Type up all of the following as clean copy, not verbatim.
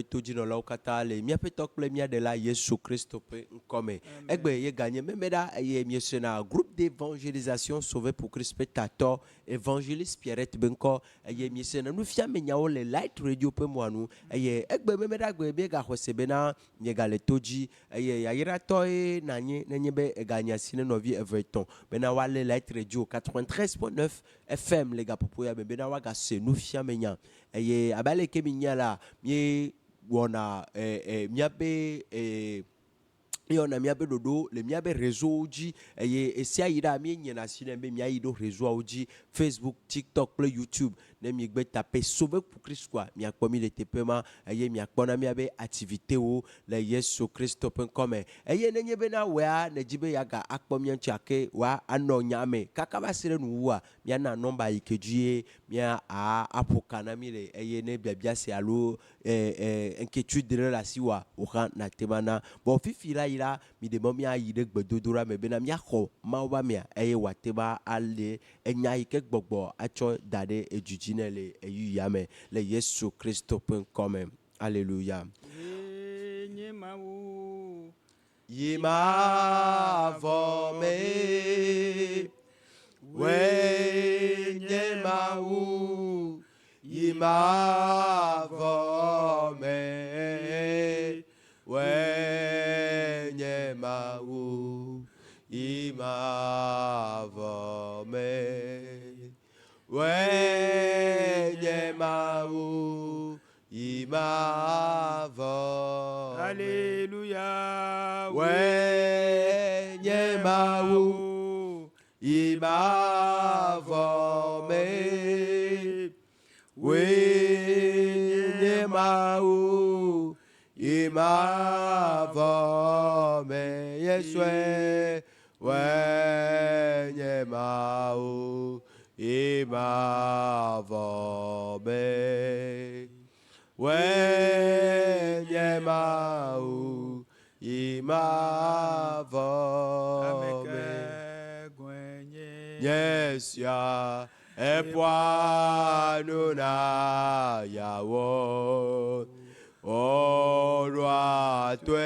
toji no la kata le mia petok ple mia de la Yesu Christo pe nkome egbe ye gagné memeda ye miesena groupe d'évangélisation sauvé pour Christ petato évangéliste Pierrette benko ye miesena nous fia menyawo le light radio pe moanu ye egbe memeda gbe be ga hosebena ye ga le toji ye yayira toy nanye nenyebe gagné sine novi everton bena wale light radio 93.9 FM les gars popo ya bena waga se nous fia menya ye abale ke minyala mi wona miabe et on a mis dodo le miabe réseau ji et si aïda mi nyena sine be mi aïdo réseau oji Facebook TikTok le YouTube ne mi gbe taper sauver pour Christ quoi mi akpomi le tepema et mi akpona mi abe activité o le yesuchristo.com et ne nyebe na wa ne jibe yaga akpomi nchake wa ano nyame kaka basire nu wa mi na nomba ikejuye mi a apokana mi le et ne bia se alo inquiétude de la siwa o na temana bon fifi la ila mi de momia yide gbedodora me bena mi akho mawa mi eye wateba ale enya ike gbogbo acho dade ejujine le eyuyame le yesuchristo.com alléluia yima vome wenyema u yima vome wenye mau imavome wenye mau imavome alléluia wenye mau imavome wenye mau imavome yeswe wenye mau imavome wenye mau imavome yes ya epoanuna yawo Oroa tue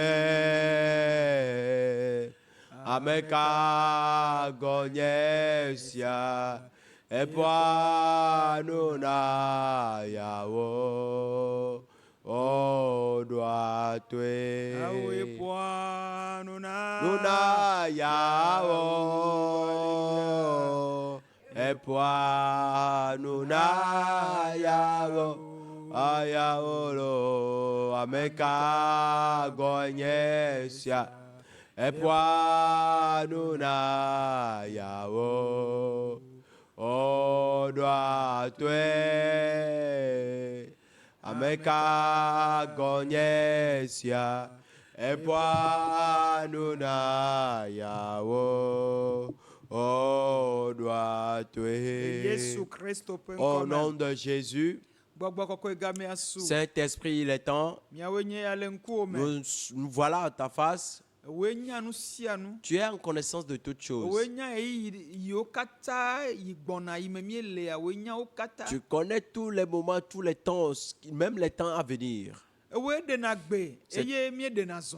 ameka gonyesia epoanuna yawo Oroa tue nuna yawo epoanuna yawo ayaolo ameka gonyesia epoanuna yawo odoa tue ameka gonyesia epoanuna yawo odoa tue au nom de Jésus. Saint-Esprit, il est temps. Nous voilà à ta face. Tu es en connaissance de toutes choses. Tu connais tous les moments, tous les temps, même les temps à venir.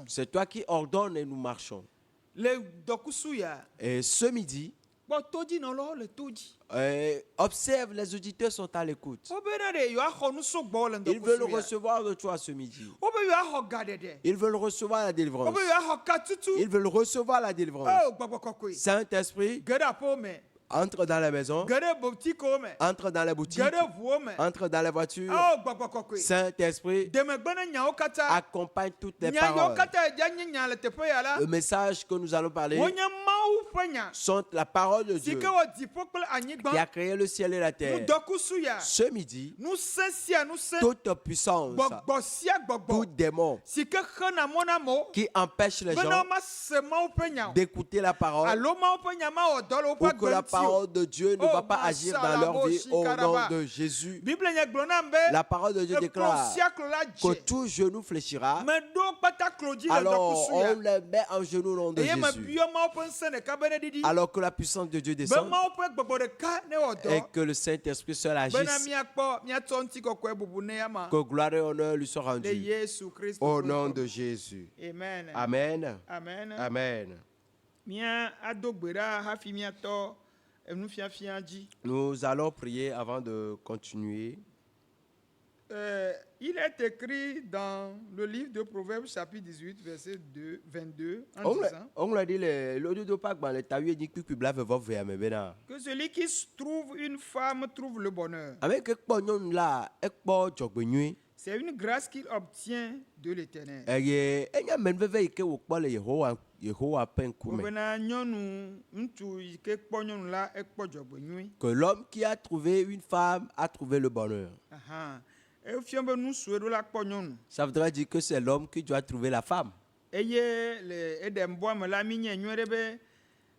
C'est toi qui ordonnes et nous marchons. Et ce midi, observe, les auditeurs sont à l'écoute. Ils veulent recevoir de toi ce midi. Ils veulent recevoir la délivrance. Ils veulent recevoir la délivrance. Saint-Esprit, entre dans la maison, entre dans les boutiques, entre dans les voitures. Saint-Esprit, accompagne toutes les paroles. Le message que nous allons parler sont la parole de Dieu qui a créé le ciel et la terre. Ce midi, toute puissance, tout démon qui empêche les gens d'écouter la parole pour que la parole parole de Dieu ne Oh, va pas agir dans leur vie au nom de Jésus. Bible nye gblɔ nam be La parole de Dieu déclare ekplɔsiaklo la que dze tout genou fléchira. meɖo kpataklo dzi le Alors dɔkusu on ya les met en genoux au nom de eye Jésus. mebiɔ Mawu ƒe ŋusẽ ɖeka be neɖiɖi Alors que la puissance de Dieu be descende Mawu ƒe gbɔgbɔ ɖeka ne wɔ et dɔ que le Saint-Esprit seul bena agisse, míakpɔ míatsɔ ŋutikɔkɔe bubu ne ya ma que gloire et honneur lui soient le rendus. Yesu Kristo Au ƒe nom ŋkɔ de me. Jésus. Amen. Amen. Amen. Amen. Mía ado gbe ɖa hafi míatɔ enufiafia dzi. Nous allons prier avant de continuer. Il est écrit dans le livre de Proverbes chapitre 18 verset 22 en disant On l'a dit, l'audio de Pâques, le tailleur dit que tu blaves votre vie à me bénir. que celui qui trouve une femme trouve le bonheur. Avec que pognon là, et pas jogbenui. C'est une grâce qu'il obtient de l'Éternel. Et il y a même veille que vous parlez Yehowa penkume. Obena nyɔnu ŋutsu yi ke kpɔ nyɔnu la ekpɔ dzɔgbenyui. Que l'homme qui a trouvé une femme a trouvé le bonheur. Ahan. Efia be nu sue ɖo la kpɔ nyɔnu. Ça voudrait dire que c'est l'homme qui doit trouver la femme. Eye le Edembɔa me la mi nye nyuie ɖe be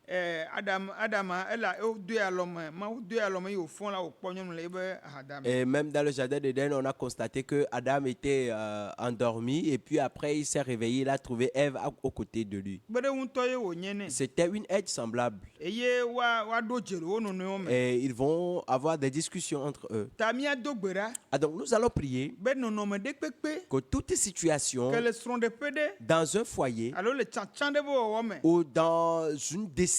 Adama ela wodoe alɔme Mawu doe alɔme eye wòfɔ la wòkpɔ nyɔnu le ebe ahadame. Et même dans le jardin d'Éden, on a constaté que Adam était endormi et puis après il s'est réveillé, il a trouvé Ève aux côtés de lui. Be ɖe ŋutɔ ye wònye nɛ. C'était une aide semblable. Eye woaɖo dze le wo nɔnɔewo me. Et ils vont avoir des discussions entre eux. Ta míado gbe ɖa Ah, donc nous allons prier be nɔnɔme ɖe kpekpe que toute situation ke le srɔ̃ɖeƒe ɖe dans un foyer alo le tsatsa ɖe be wɔwɔ me ou dans une décision,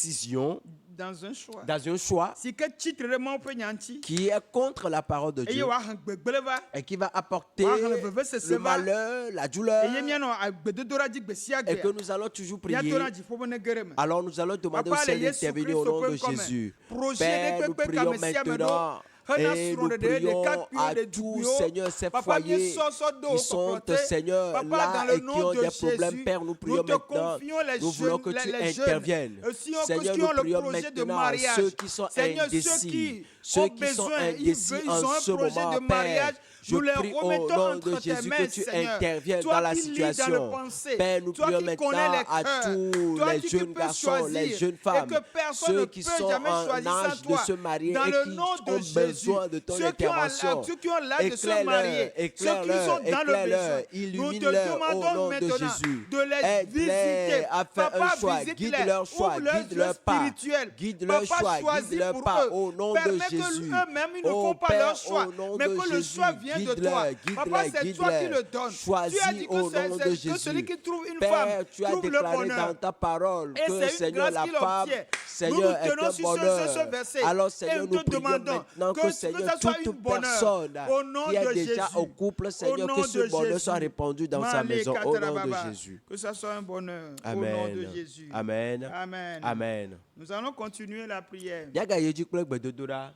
dans un choix dans un choix si ke tsitre ɖe Mawu ƒe nya ŋuti qui est contre la parole de eye Dieu woahe gbegble va et qui va apporter Woahle vevesese le va. malheur, la douleur, eye míanɔ gbedodoɖa dzi gbe sia et que gbe nous allons toujours prier. míato ɖa dziƒo be ne ge ɖe me. Alors nous allons demander au Papa, le Seigneur Yesu d'intervenir au Christo nom de ƒe ŋkɔme. Jésus. Projet Père, ɖe nous kpekpe prions kame sia me maintenant ɖo, hena et nous srɔ̃ɖeɖe prions ɖekakpuiwo, à ɖe tous, ɖetugbiwo. Seigneur, ces Papa, foyers míesɔsɔ do qui wo sont, kɔkɔte. Seigneur, Papa, là dans le et qui nom ont de des problèmes, Jésus, Père, nous prions nous te maintenant. confions les Nous voulons jeunes, que tu les jeunes, interviennes. Seigneur, qui nous ont le prions projet de maintenant mariage. ceux qui sont Seigneur, indécis, ceux ceux qui qui sont ont indécis ils en ont un ce projet moment, de mariage. Père. Je Nous les prie au remettons nom entre de tes Jésus mains, que tu Seigneur. interviennes Toi dans la qui lis dans situation. le pensée, Père, nous toi prions qui connais maintenant les à cœurs, tous toi les qui jeunes peux garçons, choisir, les jeunes et femmes, que personne ne ceux qui peut sont jamais en choisir sans âge de toi. se marier Dans et le qui nom de ont Jésus, besoin de ton ceux qui intervention. ont l'âge de se marier, ceux qui sont dans le besoin, nous te illumine-leur au demandons nom de maintenant Jésus. de les visiter. Aide-les à faire Papa, un choix, visite-les. guide leur choix, Ouvre leurs guide yeux leur pas, spirituels. guide leur Papa, choix, choisis guide leur pour pas eux. au nom de Permets que Jésus. eux-mêmes, ils ne Oh, font pas Père, leur choix, au nom mais de que le Jésus, choix vient de toi. Papa, c'est toi qui le donnes. Tu as Choisis dit au nom de que Jésus. celui qui trouve une Père, femme tu as trouve le déclaré bonheur. dans ta parole Et que, c'est une Seigneur, grâce la qu'il femme, obtient. Seigneur, Nous est tenons un sur bonheur. ce verset. Alors, Et Seigneur, nous nous te prions demandons maintenant que, que Seigneur, ça soit toute une bonheur. personne Au nom qui est de déjà Jésus. au couple, Au Seigneur, nom que ce de bonheur Jésus. soit répandu dans sa Malé maison, au nom de Katarababa. Jésus. Que ça soit un bonheur. Au Amen. nom de Jésus. Amen. Amen. Amen. Nous allons continuer la prière. Yaga yeji kple gbedodoɖa.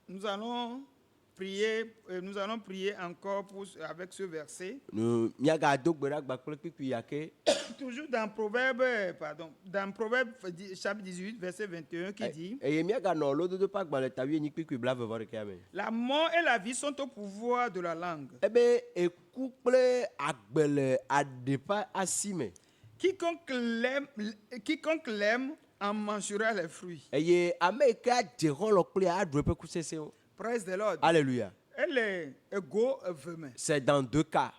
Nous allons prier encore avec ce verset. Nu miaga do gbe ɖa gba kple kpikpi yake. Toujours dans Proverbe chapitre 18, verset 21, qui dit Eye miaga nɔ lododo ƒe agbalẽ ta 8 kpikpi blavevɔ me. la mort et la vie sont au pouvoir de la langue. Ebe eku kple agbe le aɖe ƒe asi me. Quiconque l'aime en mangera les fruits. Eye ame yi ke adze xɔlɔ kple aɖu eƒe kusesewo. Praise the Lord. Alléluia. Elle est ego eve me. C'est dans deux cas.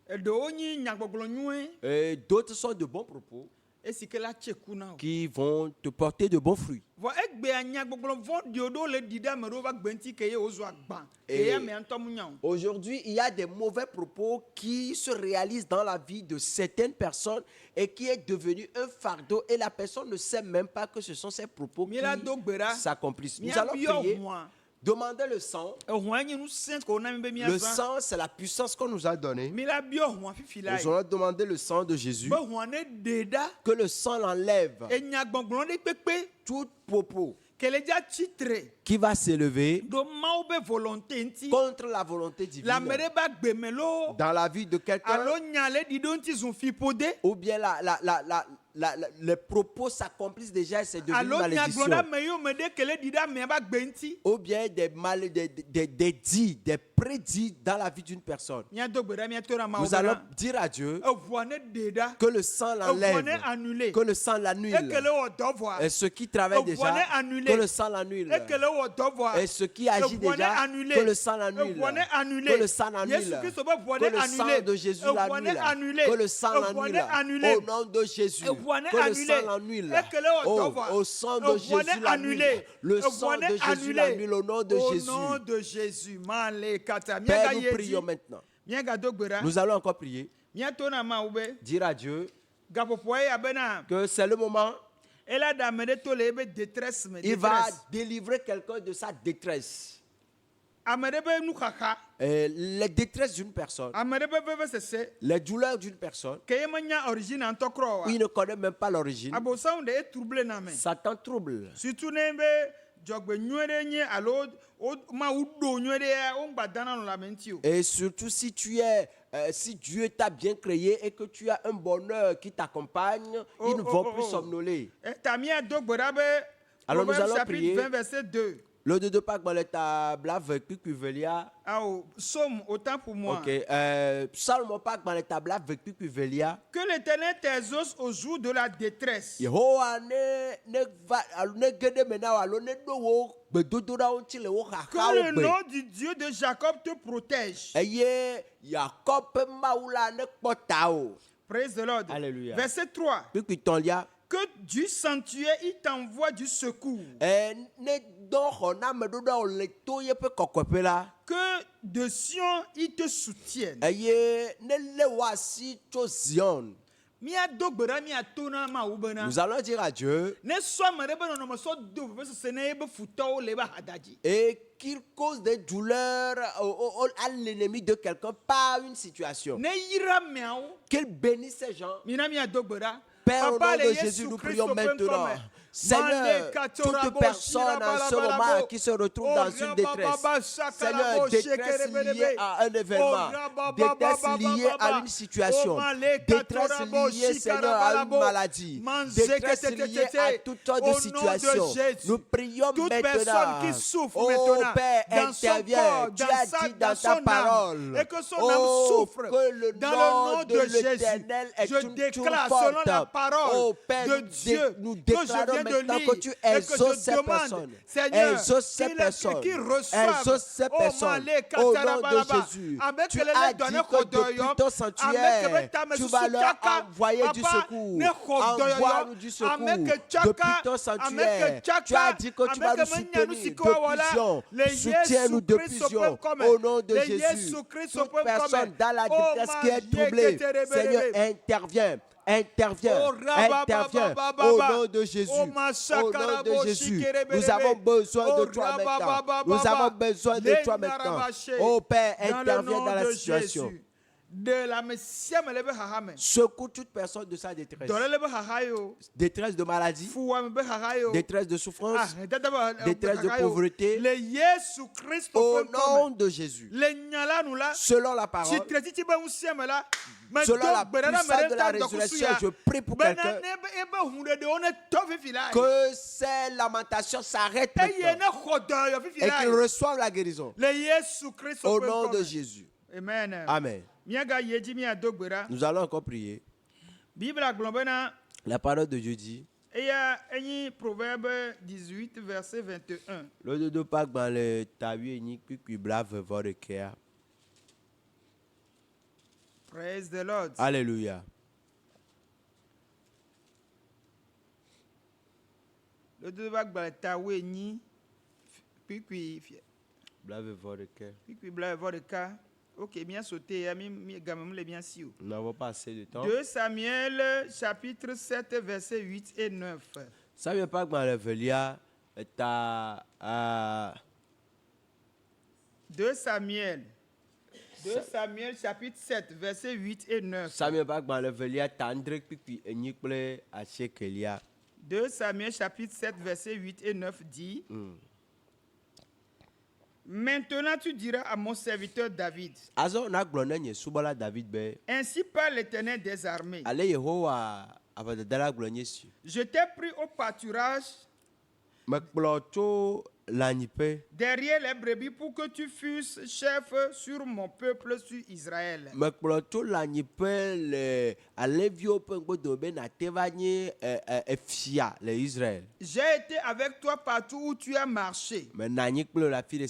Eɖewo nyi nyagbɔgblɔ nyuie Et d'autres sont de bons propos esi ke la tse ku na o. qui vont te porter de bons fruits. Vɔ egbea nyagbɔgblɔ vɔ̃ɖiwo ɖewo le ɖi ɖe ame ɖewo ƒe agbe ŋuti ke ye wozɔ agbã. Et Eye amea ŋutɔ mu nya o. aujourd'hui, il y a des mauvais propos qui se réalisent dans la vie de certaines personnes et qui est devenu un fardeau et la personne ne sait même pas que ce sont ces propos qui Mila do gbe ɖa. s'accomplissent. Nous allons Míabiɔ prier, hũa. demander le sang. Ehũa nye nu sẽ ko na mi be Le míazã. sang, c'est la puissance qu'on nous a donnée. Mila biɔ hũa fifi la Nous yi. allons demander le sang de Jésus, Be hũa ne ɖe ɖa. que le sang l'enlève Enyagbɔgblɔ ɖe kpekpe. tout propos Kele dza tsitre. qui va s'élever Ɖo Mawu be volonté ŋuti. contre la volonté Le ame divine ɖe be agbe me loo. dans la vie de quelqu'un Alo nya le ɖi ɖo ŋuti zu fiƒode. ou bien les propos s'accomplissent déjà et c'est devenu une alo malédiction. nyagblɔɖa me yiwo me ɖe kele ɖi ɖe amea ƒe agbe ŋuti. Ou bien des dits, des prédits dans la vie d'une personne. Míado gbe ɖa míato ɖe Mawu Nous allons bena dire à Dieu eʋua ne ɖe ɖa, que le sang eʋua l'enlève, ne annulé, que le sang l'annule. ekele wɔ dɔ vɔa, Et ceux qui travaillent eʋua déjà, ne annulé, que le sang l'annule. ekele wɔ dɔ vɔa, Et ceux qui agissent eʋua ne déjà, annulé, que le sang l'annule. eʋua ne annulé, Que le sang Yesu l'annule. Kristo ƒe ʋua Que ne le sang annulé, de Jésus eʋua ne l'annule. annulé, Que le sang eʋua ne l'annule. annulé, Au nom de Jésus. eʋua ne Que le annulé, sang l'annule. ekele wɔ dɔ vɔa, Au sang de eʋua Jésus ne l'annule. annulé, Le eʋua sang ne de Jésus annulé, l'annule au nom de au Jésus. nom de Jésus. Male kata. Père, Míaga nous ye prions dzi, maintenant. míagado gbe ɖa, Nous allons encore prier. míato na Mawu be Dire à Dieu gaƒoƒoa ye abena que c'est le moment. ela ɖe ame ɖe to le ebe détresse me. Il va détresse. délivrer quelqu'un de sa détresse. Ame ɖe be nuxaxa, Les détresses d'une personne, ame ɖe be vevesese, les douleurs d'une personne, ke ye menya origine ŋutɔ krɔ où il wa. ne connaît même pas l'origine. Abosam ɖe etrouble na me. Satan trouble. Surtout ne be dzɔgbe nyuie ɖe nye alo Mawu ɖo nyuie ɖe wo ŋgba dana nɔ lãme ŋuti o. Et surtout si tu es, si Dieu t'a bien créé et que tu as un bonheur qui t'accompagne, ils ne vont plus somnoler. Ta míado gbe ɖa be Alors nous Proverbe allons chapitre prier. 20 verset 2. Le de pas dans l'état blave vécu velia. Awo, Psaume, autant pour moi. Ok. Psalm pas dans l'état blave vécu velia. Que l'Éternel t'exauce au jour de la détresse. Yehowa ne va ne gede mena alo ne do wo bedodora onti le wo Que xaxa le wo gbe. nom du Dieu de Jacob te protège. Eye Jacob pe maula ne kpɔta o. Praise the Lord. Alléluia. Verset 3. Puis tonlia. Que du sanctuaire, il t'envoie du secours. Ne do xɔna me ɖo ɖa o le to yeƒe kɔkɔƒe la. Que de Sion, il te soutienne. Eye ne le wo asi tso Zion. Míado gbe ɖa míato na Mawu bena. Nous allons dire à Dieu. Ne sɔ ame ɖe be nɔnɔme sɔ do vevesese ne ebe futɔwo le ebe ahadadzi. Et qu'il cause des douleurs à l'ennemi de quelqu'un par une situation. Ne yra ameawo. Qu'il bénisse ces gens. Mina míado gbe ɖa. Père, au Papa nom le de Jésus, nous prions maintenant. Mande Seigneur, toute personne en ce moment qui se retrouve dans une détresse, Seigneur, détresse liée à un événement, détresse liée à une situation, détresse liée, Seigneur, à une maladie, détresse liée à toutes sortes de situations. Nous prions maintenant. Oh Père, interviens. Tu as dit dans ta parole, oh, que le nom de l'Éternel est une tour forte. Oh Père, nous déclarons maintenant que tu exauces ces personnes. Exauce ces personnes. Exauce ces personnes. Au nom de Jésus. Tu as dit que depuis ton sanctuaire, tu vas leur envoyer du secours. Envoie-nous du secours. Depuis ton sanctuaire, tu as dit que tu vas nous soutenir de plusieurs. Soutiens-nous de plusieurs. Au nom de Jésus. Toute personne dans la détresse qui est troublée, Seigneur, interviens. Interviens, interviens au nom de Jésus. Au nom de Jésus, nous avons besoin de toi maintenant. Nous avons besoin de toi maintenant. Oh Père, interviens dans la situation. Secoue toute personne de sa détresse. Détresse de maladie, détresse de souffrance, détresse de pauvreté. Au nom de Jésus. Selon la parole, selon la puissance de la résurrection, je prie pour quelqu'un que ces lamentations s'arrêtent maintenant et qu'il reçoive la guérison. Au nom de Jésus. Amen. Amen. Nous allons encore prier. La parole de Dieu dit. Proverbe 18, verset 21. Le de Pâques dans le tabu ni qui blave votre. Praise the Lord. Alléluia. Le de Pâques dans le tabu ni blave votre cœur. Puis blave votre cœur. Ok, bien sauté, bien sûr. Nous n'avons pas assez de temps. 2 Samuel, chapitre 7, verset 8 et 9. Samuel pas dans le velia, 2 Samuel, chapitre 7, verset 8 et 9. Samuel pas dans le velia, tendre puis enicle à Shekelia. 2 Samuel, chapitre 7, verset 8 et 9 dit. Maintenant tu diras à mon serviteur David. Ainsi parle l'Éternel des armées. avadadala gblɔ nye si. Je t'ai pris au pâturage Mekplɔ tso lãnyiƒe. derrière les brebis pour que tu fusses chef sur mon peuple, sur Israël. Mekplɔ tso lãnyiƒe le alẽviwo ƒe ŋgɔdome be nàte va nye efia le Israël. J'ai été avec toi partout où tu as marché. Mena anyi kple le afi ɖe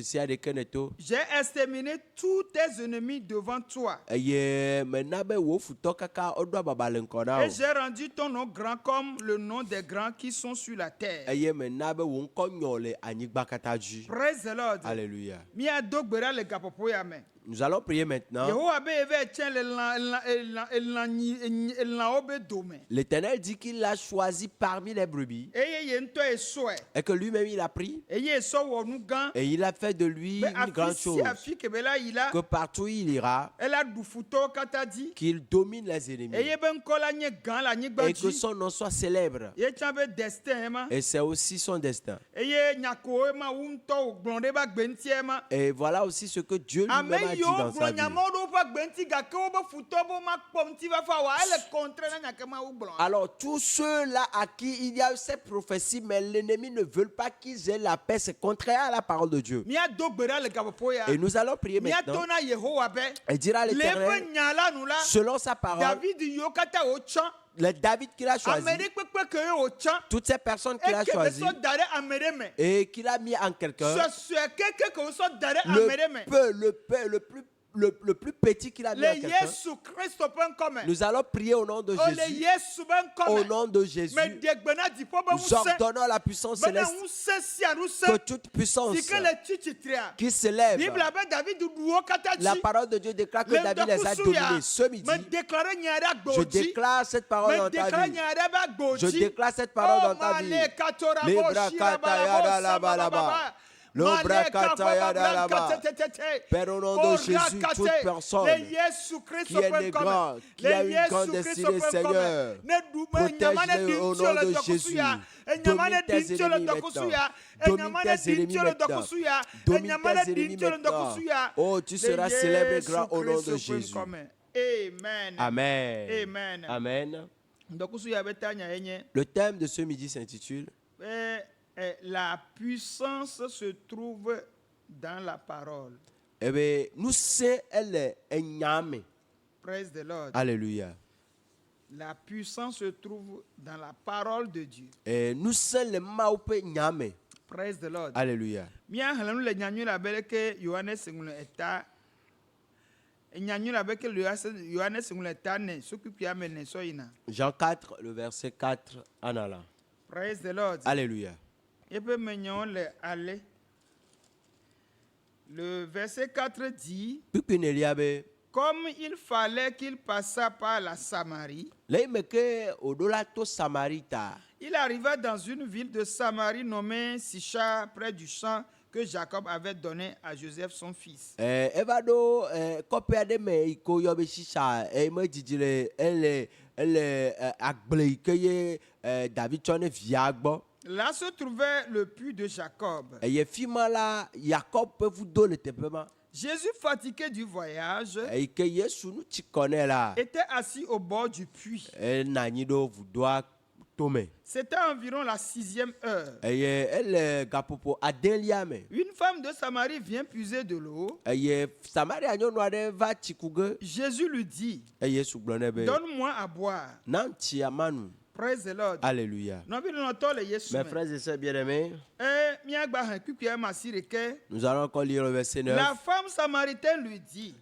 sia ɖe ke neto. J'ai exterminé tous tes ennemis devant toi. Eye mena be wò futɔ kaka woɖo ababa le ŋkɔ na Et wo. j'ai rendu ton nom grand comme le nom des grands qui sont sur la terre. Eye mena be wò ŋkɔ nyɔ le anyigba katã dzi. Praise the Lord. Alléluia. Mia do gbera le gapopo ya me. Nous allons prier maintenant. Yehowa be eve tien le elãwo be dome. L'Éternel dit qu'il a choisi parmi les brebis Eye ye ŋutɔ esɔe. et que lui-même il a pris Eye esɔ wɔ nu gã. et il a fait de lui Be une grande afi chose. si afi kebe la yi la. Que partout où il ira, Ela ɖu futɔwo katã dzi. qu'il domine les ennemis Eye be ŋkɔ la nye gã le anyigba et que dzi. son nom soit célèbre. Ye tsã be destin ma. Et c'est aussi son destin. Eye nyako ma wu ŋutɔ wògblɔ ɖe be agbe ŋuti ma. Et voilà aussi ce que Dieu Ame lui-même a dit yiwo dans sa gblɔ vie. nyamawo ɖe woƒe agbe ŋuti gake wobe futɔ be makpɔ ŋuti va fa wa ele contre na nyake ma wo gblɔ. Alors tous ceux-là à qui il y a cette prophétie, mais l'ennemi ne veut pas qu'ils aient la paix, c'est contraire à la parole de Dieu. Mia do gbe ɖa le gaƒoƒo ya. Et nous allons prier Mia maintenant to na Yehowa be. et dire à Le l'Éternel, eƒe nya la nu la. selon sa parole, David yiwo katã wotsã. le David qu'il a choisi, Ame ɖe kpekpe ke ye wotsã. toutes ces personnes qu'il a Eke be choisies sɔ da ɖe ame ɖe me. et qu'il a mis en quelqu'un, Sɔsɔe keke ke wosɔ da ɖe ame ɖe me. le plus petit qu'il a mis en Le quelqu'un, Yesu Kristo ƒe ŋkɔ me. nous allons prier au nom de O le Jésus. Yesu be ŋkɔ Au me. nom de Jésus, Me ɖe gbe na dziƒo be nous ŋusẽ. ordonnons la puissance Bena céleste ŋusẽ sia que ŋusẽ. toute puissance Si ke le tsi tsitrea. qui s'élève, Bible be David ɖuwo katã la dzi. parole de Dieu déclare que Le David les a ŋdɔkusu ya. dominés. Ce midi, Me déclare nya ɖe agbo je dzi. déclare cette parole Me dans ta déclare vie. nya ɖe be agbo Je dzi. déclare cette parole dans Oh, ta vie. male katora bo Libra shira kataya balabo da la ba la ba. sabababa. Lobra Male kataya da la ba. kababa blanca Père, au nom de Oh, Jésus, rakate. toute personne Le Yesu qui Christo est ƒe né ŋkɔ grand, me. qui a Le une grande Yesu destinée, Christo ƒe ŋkɔ Seigneur, me. Ne ɖu me nyama ne protège-les ɖi au ŋuti nom le de dɔkusu Jésus. ya. Enyama ne Domine ɖi tes ŋuti le ennemis dɔkusu ya. maintenant. Enyama Domine ne tes ɖi ennemis ŋuti le maintenant. dɔkusu ya. Domine Enyama ne tes ɖi ennemis ŋuti le maintenant. dɔkusu ya. Oh, tu Le seras célèbre et Yesu grand au nom de Christo ƒe Jésus. ŋkɔ me. Amen. Amen. Amen. Amen. Dɔkusu ya be ta nya ye nye. Le thème de ce midi s'intitule La puissance se trouve dans la parole. Eh bien, nous sommes elle enyame. Praise the Lord. Alléluia. La puissance se trouve dans la parole de Dieu. Et nous sommes les maupe nyame. Praise the Lord. Alléluia. Mia helenu le nyanyui la bele ke Yohanes ngule eta. Nyanyui la bele ke Yohanes ngule eta ne sokupia me ne soyina. Jean 4, le verset 4 en allant. Praise the Lord. Alléluia. Epe menyon le ale. Le verset 4 dit, Pipi neliabe. comme il fallait qu'il passât par la Samarie, Là, il me que au dollar to Samarita. il arriva dans une ville de Samarie nommée Sichar, près du champ que Jacob avait donné à Joseph son fils. Evado copia de me iko yobe shisha me didile elle agble ke David chone viagbo. Là se trouvait le puits de Jacob. Ye fima la Jacob peut vous donner tepema. Jésus, fatigué du voyage, Et que Yesu nous tu connais là. était assis au bord du puits. Nanido vous doit tomber. C'était environ la 6e heure. Elle gapopo adeliame. Une femme de Samarie vient puiser de l'eau. Samaria nyo no ade va chikuge. Jésus lui dit, Yesu glonebe. donne-moi à boire. Nanti amanu. Praise the Lord. Alléluia. Non, mais nous le Yesu. Mes frères et sœurs bien-aimés, nous allons encore lire le verset 9. La femme samaritaine lui dit,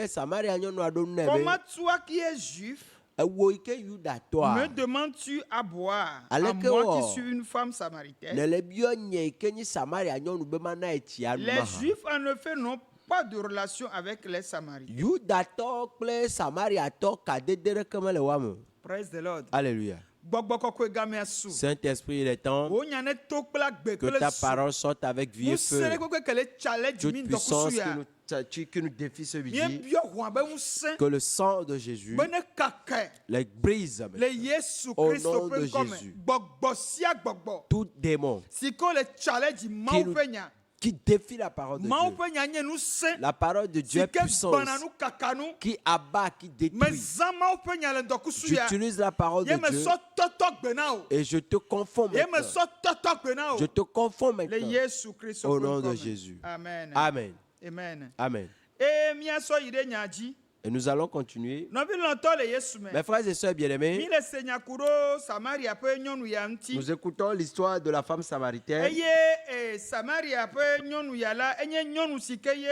Samaria nyo no ado nebe. comment toi qui es juif, Ewo ike yuda toa. me demandes-tu à boire à Aleke moi wo. qui suis une femme samaritaine? Nele bio nye ike nyi Samaria nyo no be mana echi anu Les maha. juifs en effet n'ont pas de relation avec les samaritains. Yuda to kple Samaria to kadedere keme le wame. Praise the Lord. Alléluia. Gbɔgbɔ kɔkɔe game asu. Saint-Esprit, il est temps Wo nya ne to kple agbe que kple ta su. parole sorte avec vie et feu. Ŋusẽ ɖe kpekpe ke le challenge Toute mi puissance ŋdɔkusu ya. qui nous défie ce midi, Míebiɔ ʋua be ŋusẽ que le sang de Jésus be ne kake les brise. le Yesu Au Kristo nom ƒe de ŋkɔ me. Jésus. Gbɔgbɔ sia gbɔgbɔ Tout démon si ke le challenge Mawu nous- ƒe nya. qui défie la parole de Mawu Dieu. ƒe nya nye nu sẽ. La parole de Dieu est Si ke puissante, gbɔna nu kaka nu. qui abat, qui Me détruit. zã Mawu ƒe nya le ŋdɔkusu ya. J'utilise la parole Ye de me Dieu sɔ tɔtɔ gbe na o. et je te confonds Ye me maintenant. sɔ tɔtɔ gbe na o. Je te confonds Le maintenant. Yesu Kristo Au ƒe nom de ŋkɔme. Jésus. Amen. Amen. Amen. Amen. Míasɔ yi ɖe nya dzi. Et nous allons continuer. Nɔvi lɔ̃tɔ le Yesu me. Mes frères et sœurs Mi bien-aimés, le se nya ku ɖo Samaria ƒe nyɔnu ya ŋuti. nous écoutons l'histoire de la femme samaritaine. Eye Samaria ƒe nyɔnu ya la enye nyɔnu si ke ye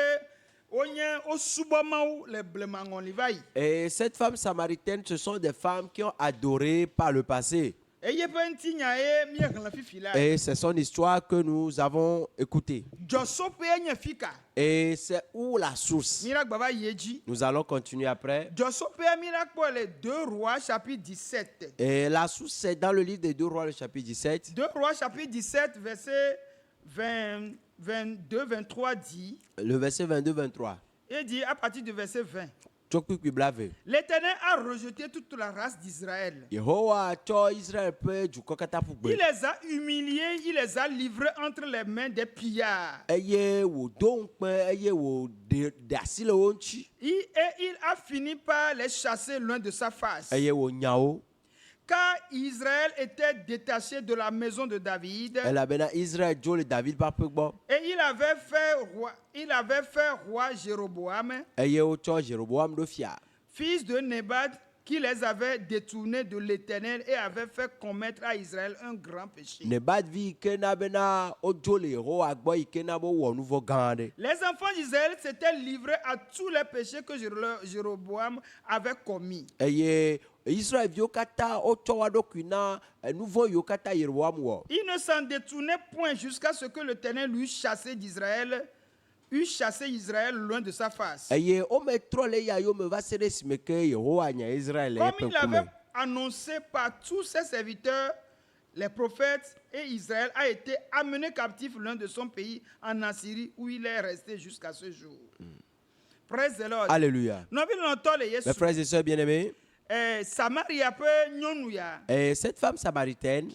wosubɔ Mawu le blemaŋɔli va yi. Et cette femme samaritaine, ce sont des femmes qui ont adoré par le passé. Eye ƒe ŋutinya ye míehlẽ fifi la. Et c'est son histoire que nous avons écoutée. Dzɔsoƒe nye fika. Et c'est où la source. Mi la gba va yi edzi. Nous allons continuer après. Dzɔsoƒea mi la kpɔ le 2 Rois chapitre 17. Et la source, c'est dans le livre des 2 Rois, le chapitre 17. 2 Rois chapitre 17 verset 20, 22, 23 dit. Le verset 22-23. Il dit à partir du verset 20. Tchokpikpi blave. L'Éternel a rejeté toute la race d'Israël. Yehowa tsɔ Israël ƒe dukɔ katã ƒu Il gbe. les a humiliés, il les a livrés entre les mains des pillards. Eye wòdo ŋukpe, eye wòɖe asi le wo ŋuti. Et il a fini par les chasser loin de sa face. Eye wònya wo. Car Israël était détaché de la maison de David. Elabena Israël dzo le David ƒe aƒe gbɔ. Et il avait fait roi Jéroboam, Eye wotsɔ Jeroboam ɖo fia. fils de Nebat, qui les avait détournés de l'Éternel et avait fait commettre à Israël un grand péché. Nebat vi yi ke na bena wodzo le Yehowa gbɔ yi ke na be wowɔ nu vɔ gã aɖe. Les enfants d'Israël s'étaient livrés à tous les péchés que Jéroboam avait commis. Eye Israelviwo katã wotsɔ wa ɖokui na nu vɔ yiwo katã Yeroboam wɔ. Il ne s'en détournait point jusqu'à ce que l'Éternel eût chassé Israël loin de sa face. Eye wometrɔ le ya yome va se ɖe esime ke Yehowa nya Israël le Comme eƒe il avait ŋkume. annoncé par tous ses serviteurs, les prophètes, et Israël a été amené captif loin de son pays en Assyrie, où il est resté jusqu'à ce jour. Praise the Lord. Alléluia. Nɔvi lɔ̃tɔ le Mes Yesu. frères et sœurs bien-aimés, Samaria ƒe nyɔnu ya. et cette femme samaritaine,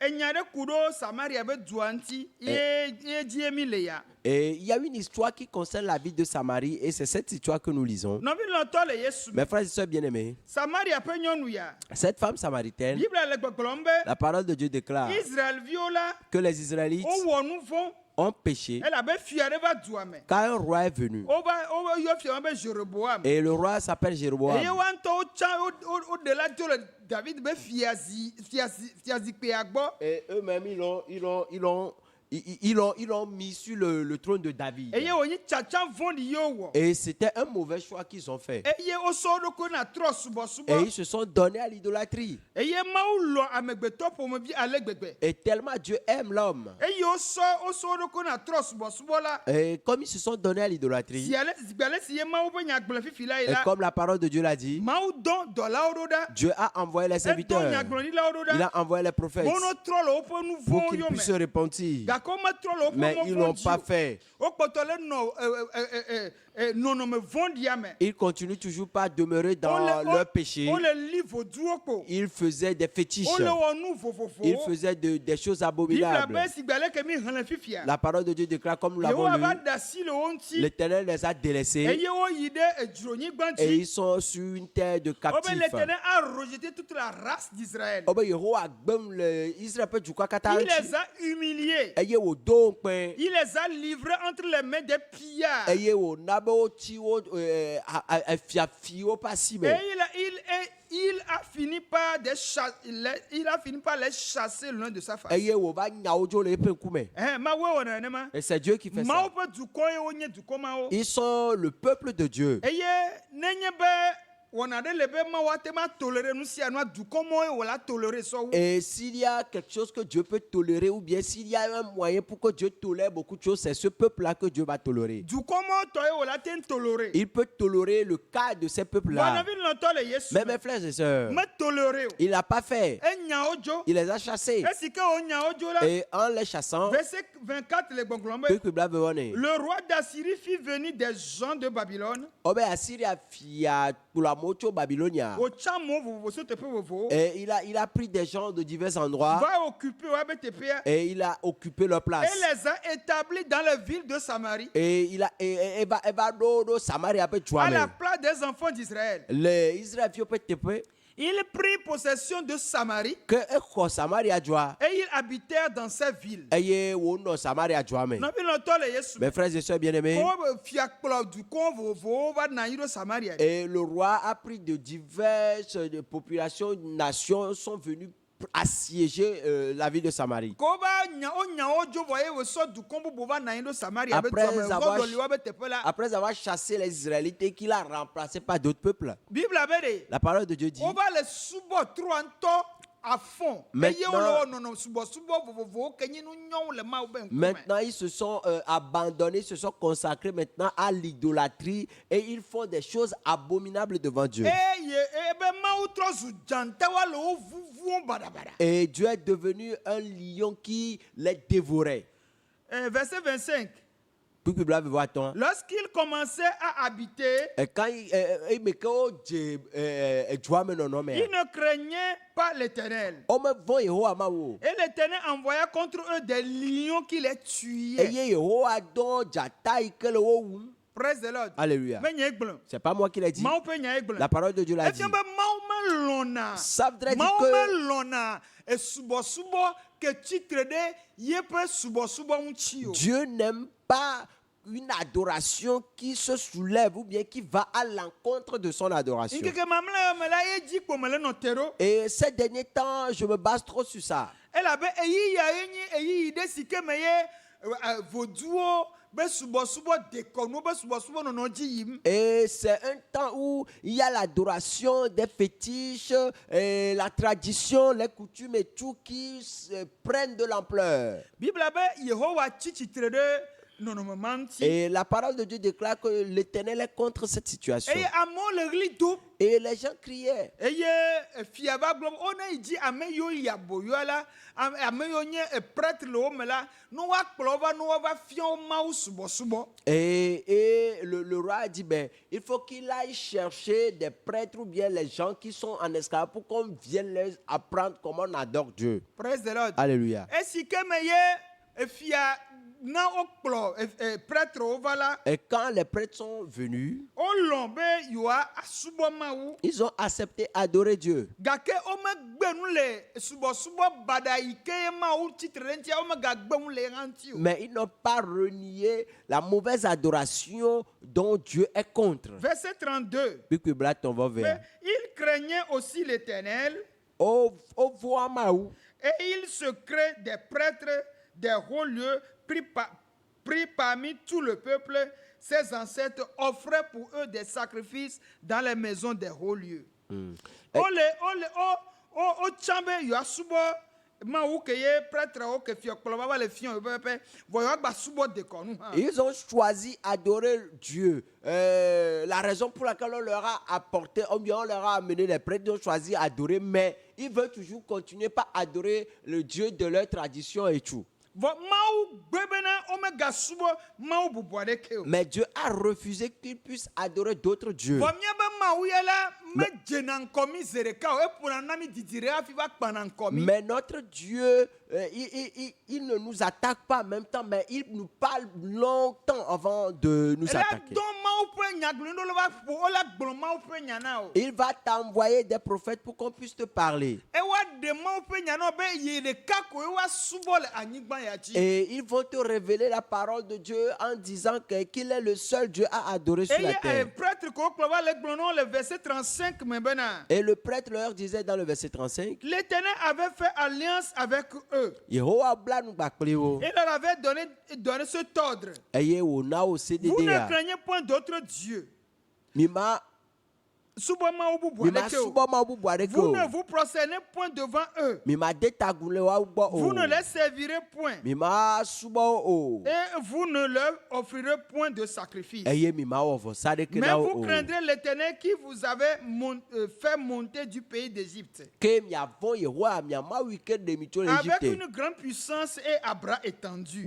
Enya ɖe ku ɖo Samaria ƒe dua ŋuti ye dzie mi le ya. et il y a une histoire qui concerne la ville de Samarie et c'est cette histoire que nous lisons. Nɔvi lɔ̃tɔ le Yesu. Mes frères et sœurs bien-aimés, Samaria ƒe nyɔnu ya. cette femme samaritaine, Bible le gbɔgblɔm be la parole de Dieu déclare Israelviwo la que les Israélites wowɔ nu vɔ̃ ont péché elabe fia ɖe va dua me. car un roi est venu. Woyɔ fia be Jeroboam. Et le roi s'appelle Eye Jéroboam. wa ŋutɔ woɖe la tso le David be fiazikpea gbɔ. Et eux-mêmes, ils l'ont mis sur le trône de David. Eye wonyi tsatsa vɔ̃ɖi ye wowɔ. Et c'était un mauvais choix qu'ils ont fait. Eye wosɔ wo ɖokui na trɔ Et subɔsubɔ. ils se sont donnés à l'idolâtrie. Eye Mawu lɔ amegbetɔ ƒomevi ale gbegbe. Et tellement Dieu aime l'homme. Eye wosɔ wo ɖokui na trɔ subɔsubɔ la. Et comme ils se sont donnés à l'idolâtrie, Zigbalẽ si ye Mawu ƒe nya gblẽ fifi la yi et la. comme la parole de Dieu l'a dit, Mawu dɔn dɔlawo ɖo ɖa. Dieu a envoyé les Edɔ serviteurs. nyagblɔɖilawo ɖo Il ɖa. a envoyé les prophètes Wono trɔ le woƒe nu pour vɔ̃wo qu'ils puissent se yome. repentir. Gake wometrɔ le woƒe Mais ils n'ont mɔ pas vɔ̃ dzi fait. o. Wokpɔtɔ le nɔnɔme vɔ̃ɖia me. Ils continuent toujours pas à demeurer dans leur péché. Wole li voduwo kpo. Ils faisaient des fétiches. Wole wɔ nu Ils vovovowo. faisaient des choses Bible abominables. be sigbalẽ ke mi hlẽ fifia. La parole de Dieu déclare, comme nous l'avons Yehowa lu, va da asi le wo ŋuti. l'Éternel les a délaissés Eye woyi ɖe edzronyigba et dzi. ils sont sur une terre de Wobe captifs. l'Éternel a rejeté toute la race d'Israël. Obe Yehowa gbem le Israël ƒe dukɔa katã Il les ŋuti. a humiliés. Eye wòdo ŋukpe. Il les a livrés entre les mains des pillards. Et Eye wòna be wotsi wo fiafiwo ƒe asi me. il a fini par les chasser loin de sa face. Eye wòva nya wo dzo le eƒe ŋkume. Mawu wɔ nenema. Et c'est Dieu qui fait Mawu ça. ƒe dukɔ ye wonye dukɔ mawo. Ils sont le peuple de Dieu. Eye nenye be wɔna ɖe le be Mawu ate ma toléré nu sia nua dukɔ mawo ye wòla toléré sɔ wo. Et s'il y a quelque chose que Dieu peut tolérer, ou bien s'il y a un moyen pour que Dieu tolère beaucoup de choses, c'est ce peuple-là que Dieu va tolérer. Dukɔ mawo tɔ ye wòla te toléré. Il peut tolérer le cas de ces peuples-là. Bɔnɔvi lɔtɔ le Yesu. Mais mes frères et sœurs, Me toléré o. il n'a pas fait. Enya wo dzo. Il les a chassés. Esi ke wo nya wo dzo la. Et en les chassant, Verset 24 le gbɔgblɔm be. le Le roi d'Assyrie fit venir des gens de Babylone. Obe Assyria fia Kpulamo tso Babylonia. Otsa mo vovovo so teƒe vovovo. Et il a pris des gens de divers endroits Va occuper wabe teƒea. et il a occupé leur place. Et les a établis dans les villes de Samarie. Et il va do Samarie à peu À la de place des enfants d'Israël. les Israéliens peut te Il prit possession de Samarie que eko Samarie a joie. et ils habitèrent dans ces villes. Et wono Samarie a joie mais. Non, mais l'autre, les Yesu. Mes frères et sœurs bien-aimés. Comme fiakplo du con vovovo va na yiro Samarie. Et le roi a pris de diverses populations, nations sont venues assiéger la ville de Samarie. Koba nya o nya o jo voye we so du con bobo va na yiro Samarie. Après avoir chassé les Israélites et qu'il a remplacé par d'autres peuples. Bible avait La parole de Dieu dit. on va les subo trop à fond. Maintenant, ils se sont abandonnés, se sont consacrés maintenant à l'idolâtrie et ils font des choses abominables devant Dieu. Et Dieu est devenu un lion qui les dévorait. Verset 25. Lorsqu'il commençait à habiter, Et quand il ne craignait pas l'Éternel. Et l'Éternel envoya contre eux des lions qui les tuaient. Praise the Lord. Alléluia. C'est pas moi qui l'ai dit. La parole de Dieu l'a dit. Ça voudrait dire que Dieu n'aime pas une adoration qui se soulève ou bien qui va à l'encontre de son adoration. Et ces derniers temps, je me base trop sur ça. Et c'est un temps où il y a l'adoration des fétiches, et la tradition, les coutumes et tout qui prennent de l'ampleur. Et la parole de Dieu déclare que l'Éternel est contre cette situation. Et les gens criaient. Et le roi a dit, ben, il faut qu'il aille chercher des prêtres ou bien les gens qui sont en esclavage pour qu'on vienne les apprendre comment on adore Dieu. Praise the Lord. Alléluia. Et quand les prêtres sont venus, ils ont accepté d'adorer Dieu. Mais ils n'ont pas renié la mauvaise adoration dont Dieu est contre. Verset 32. Il craignait aussi l'Éternel. Et il se crée des prêtres des hauts lieux pris parmi tout le peuple. Ses ancêtres offraient pour eux des sacrifices dans les maisons des hauts lieux. Ils ont choisi d'adorer Dieu. La raison pour laquelle on leur a apporté, on leur a amené les prêtres, ils ont choisi d'adorer, mais ils veulent toujours continuer par adorer le Dieu de leur tradition et tout. Mais Dieu a refusé qu'ils puissent adorer d'autres dieux. Mais notre Dieu, il ne nous attaque pas en même temps, mais il nous parle longtemps avant de nous attaquer. Il va t'envoyer des prophètes pour qu'on puisse te parler. Et ils vont te révéler la parole de Dieu en disant qu'il est le seul Dieu à adorer sur la terre. Et le prêtre leur disait dans le verset 35, l'Éternel avait fait alliance avec eux. Il leur avait donné cet ordre. Vous ne craignez point d'autres dieux. Vous ne vous prosternez point devant eux. Vous ne les servirez point. Et vous ne leur offrirez point de sacrifice. Mais vous craindrez l'Éternel qui vous avait fait monter du pays d'Égypte avec une grande puissance et à bras étendus.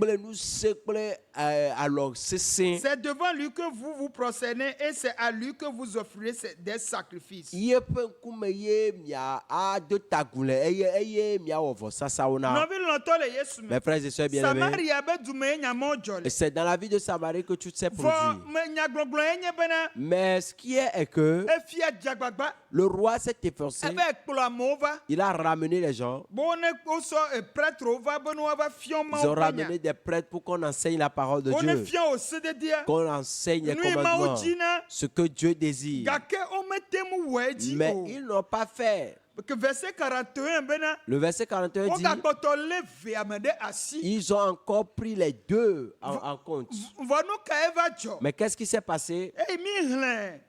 C'est devant lui que vous vous prosternez et c'est à lui que vous offrirez des des sacrifices. Ye ƒe ŋkume ye mia ado tagu le eye miawɔ vɔsasawo na. Nɔvi lɔ̃tɔ le Yesu me. Mes frères et sœurs bien-aimés, Samaria be dume ye nyamewo dzɔ le. c'est dans la vie de Samarie que tout s'est Vɔ produit. me nyagbɔgblɔ ye nye bena Mais ce qui est que efia dzagbagba le roi s'est efforcé, ebe ekplɔ amewo va. il a ramené les gens, Bo ne wosɔ prêtrewo va be ne woava fiɔ ils Mawu ont ƒe ramené nya. des prêtres pour qu'on enseigne la parole de Wo ne Dieu, fiɔ wo sededea. qu'on enseigne les Nu yi Mawu commandements, dzina. ce que Dieu désire. Gake womete mu wɔe dzi Mais o. ils n'ont pas fait. Que verset 41 bena Le verset 41 dit, wogakpɔtɔ lé vea me ɖe asi. ils ont encore pris les deux en compte. Vɔ nu ka eva dzɔ. Mais qu'est-ce qui s'est passé? Eye mi hlẽ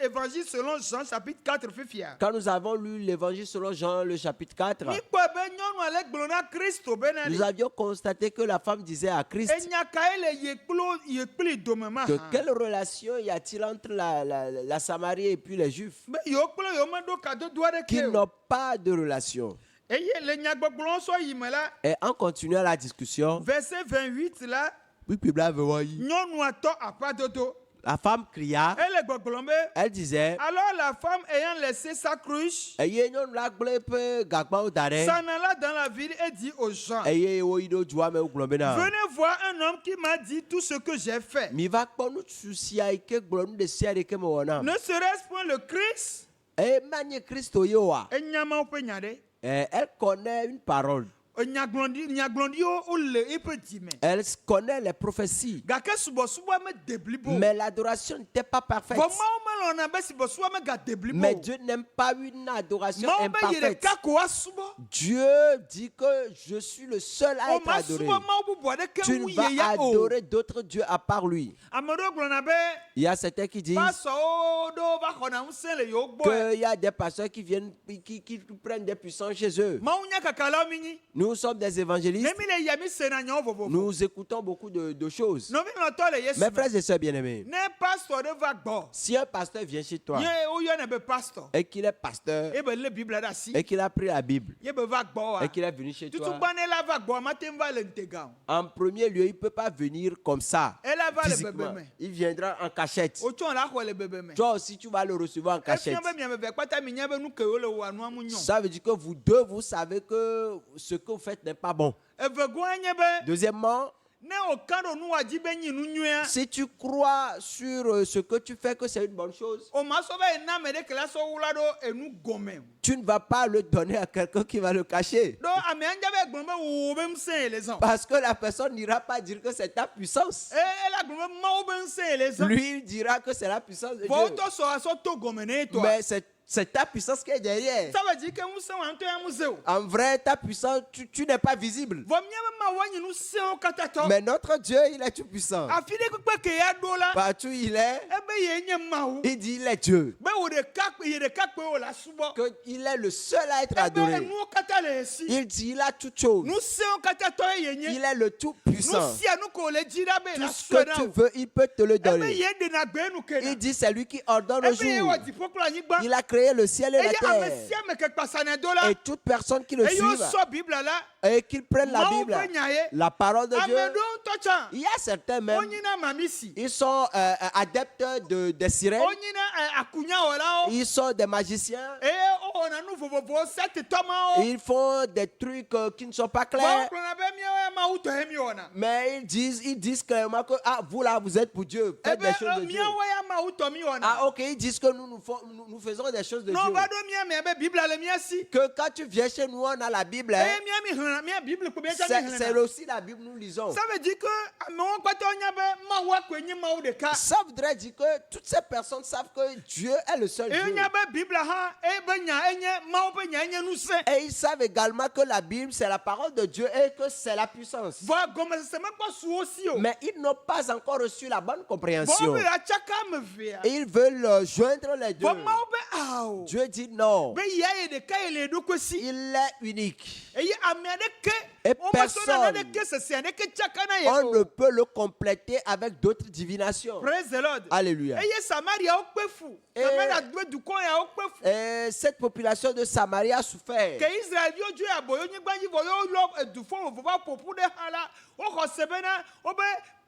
l'évangile selon Jean chapitre 4 fifia. Quand nous avons lu l'évangile selon Jean, le chapitre 4, Mi kpɔ be nyɔnu ale gblɔ na Kristo bena nous avions constaté que la femme disait à Christ enya kae le ye kpli dome ma que hã. quelle relation y a-t-il entre la Samarie et puis les Juifs Be yewo kple yewo meɖo kadodo qui aɖeke o. n'ont pas de relation. Eye le nyagbɔgblɔ sɔ yi me la, Et en continuant la discussion, verset 28 la, la nyɔnua tɔ aƒadodo. femme cria, Elle gbɔgblɔm be elle disait, alors la femme ayant laissé sa cruche Eye nyɔnu la gblẽ eƒe gagbawo da ɖe, s'en alla dans la ville et dit aux gens, eye woyi ɖo dua me wogblɔ bena, venez voir un homme qui m'a dit tout ce que j'ai fait. miva kpɔ ŋutsu sia yi ke gblɔ nu ɖe sia ɖe ke mewɔ nam. Ne serait-ce point le Christ? Eye manye Kristo ye oa. Enya Mawu ƒe nya ɖe. Elle connaît une parole. Nyagblɔɖiwo wole eƒe dzime. Elle connaît les prophéties. Gake subɔsubɔ mede blibo. Mais l'adoration n'était pas parfaite. Vɔ Mawu melɔ̃na be subɔsubɔ megade blibo. Mais Dieu n'aime pas une adoration Mawu be yi imparfaite. ɖeka ko asubɔ. Dieu dit que je suis le seul à être adoré. Omasubɔ Mawu bubu aɖeke Tu ŋu ne vas yeya o. adorer d'autres dieux à part lui. Ame ɖewo gblɔna be Il y a certains qui disent pasɔwo ɖewo va xɔna ŋusẽ le yewo gbɔe. qu'il y a des pasteurs qui viennent, qui prennent des puissances chez eux. Mawu nya kakalawo mi nyi. Nous sommes des évangélistes. Ne mi le yia mi sena nyawo vovovo. Nous écoutons beaucoup de choses. Nɔvi lɔ̃tɔ le Yesu Mes me. frères et sœurs bien-aimés, Ne pastor ɖe va gbɔ. si un pasteur vient chez toi Ye woyɔnɛ be pastor. et qu'il est pasteur Ye be lé Bible ɖe asi. et qu'il a pris la Bible Ye be va gbɔ wa. et qu'il est venu chez toi, Tutugba ne la va gbɔ mate va le ntega o. en premier lieu, il ne peut pas venir comme ça, Ela va le physiquement. bebe me. Il viendra en cachette. Wotsɔ la xɔ le bebe me. Toi aussi, tu vas le recevoir en cachette. Efia be miame ve kpata mi nya be nu ke wo le wɔa nua mu nyɔ. Ça veut dire que vous deux, vous savez que ce que vous faites n'est pas bon. Evegoa nye be Deuxièmement, ne o kan ɖo nua dzi be nyi nu nyuia. si tu crois sur ce que tu fais que c'est une bonne chose, O ma sɔ be ena ame ɖe ke la sɔ wula ɖo enu gɔme o. tu ne vas pas le donner à quelqu'un qui va le cacher. Do ame anja be gblɔ be wo be ŋusẽ le zɔn. Parce que la personne n'ira pas dire que c'est ta puissance. Ela gblɔ be Mawu be ŋusẽ le zɔn. Lui, il dira que c'est la puissance de Vɔ Dieu. wotɔ sɔ asɔ to gɔme ne etɔa. Mais c'est ta puissance qui est derrière. Ça veut dire que ŋusẽ wa ŋutɔ ya ŋusẽ o. En vrai, ta puissance, tu n'es pas visible. Vɔ miabe Mawu anyi ŋusẽwo katã tɔ. Mais notre Dieu, il est tout puissant. Afi ɖe kpekpe ke ya ɖo la. Partout il est, Ebe ye nye Mawu. il dit il est Dieu. Be wo ɖeka ye ɖeka kpe wo la subɔ. Qu'il est le seul à être Ebe adoré. enuwo katã le esi. Il dit il a toutes choses. Ŋusẽwo katã tɔ ye nye. Il est le tout Nu puissant. sia nu ko le dzi ɖa be Tout la ce sue que na tu o. veux, il peut te le Ebe donner. ye ɖena gbe nu ke na. Il dit c'est lui qui ordonne au Ebe ye wɔ jour. dziƒo kple anyigba. Il a créé le ciel et la Eye ame terre. sia ame ke kpasane do la. Et toute personne qui le Eye suive wosɔ Bible la. et qu'ils prennent la Mawu Bible, ƒe nya ye. la parole de Ame Dieu. ɖewo ŋutɔ tsã. Il y a certains même, Wonyina mamisi. ils sont adeptes des sirènes, Wonyina akunyawɔlawo. ils sont des magiciens, Eye wowɔna nu vovovowo sete tɔmawo. ils font des trucs qui ne sont pas Mawu clairs. gblɔna be miawoe Mawu tɔ ye miwɔna. Mais ils disent clairement que vous là, vous êtes pour Dieu, faites Ebe des choses de Dieu. miawoe ya Mawu tɔ miwɔna. Ah ok, ils disent que nous faisons des choses de No Dieu. va ɖo miame be Bible le mia si. Que quand tu viens chez nous, on a la Bible. Eye mia mi hlẽna mia Bible ko mia tsã mi C'est hlẽna. aussi la Bible nous lisons. Ça veut dire que amewo kpata wonya be Mawu koe nye Mawu ɖeka. Ça voudrait dire que toutes ces personnes savent que Dieu est le seul Eye Dieu. wonya be Bible hã ebe nya enye Mawu ƒe nya enye ŋusẽ. Et ils savent également que la Bible, c'est la parole de Dieu et que c'est la puissance. Vɔ gɔmesese mekpɔ su wo si o. Mais ils n'ont pas encore reçu la bonne Vɔ compréhension. wo be atsaka ame vea. Et ils veulent joindre les deux. Vɔ Mawu be ao. Dieu dit non. Be ya ye ɖeka ye le eɖokui si. Il est unique. Eye ame aɖeke. Et Womesɔna personne, aɖeke sese aɖeke tsaka na ye on ne o. peut le compléter avec d'autres divinations. Praise the Lord. Alléluia. Eye Samariawo kpe fu. Samaria be dukɔ yawo kpe fu. Et cette population de Samarie a souffert. Ke Israelviwo dzo aboyonyigba dzi vɔ yewo lɔ edufɔ vovovowo ƒoƒu ɖe xa la, woxɔ se bena wobe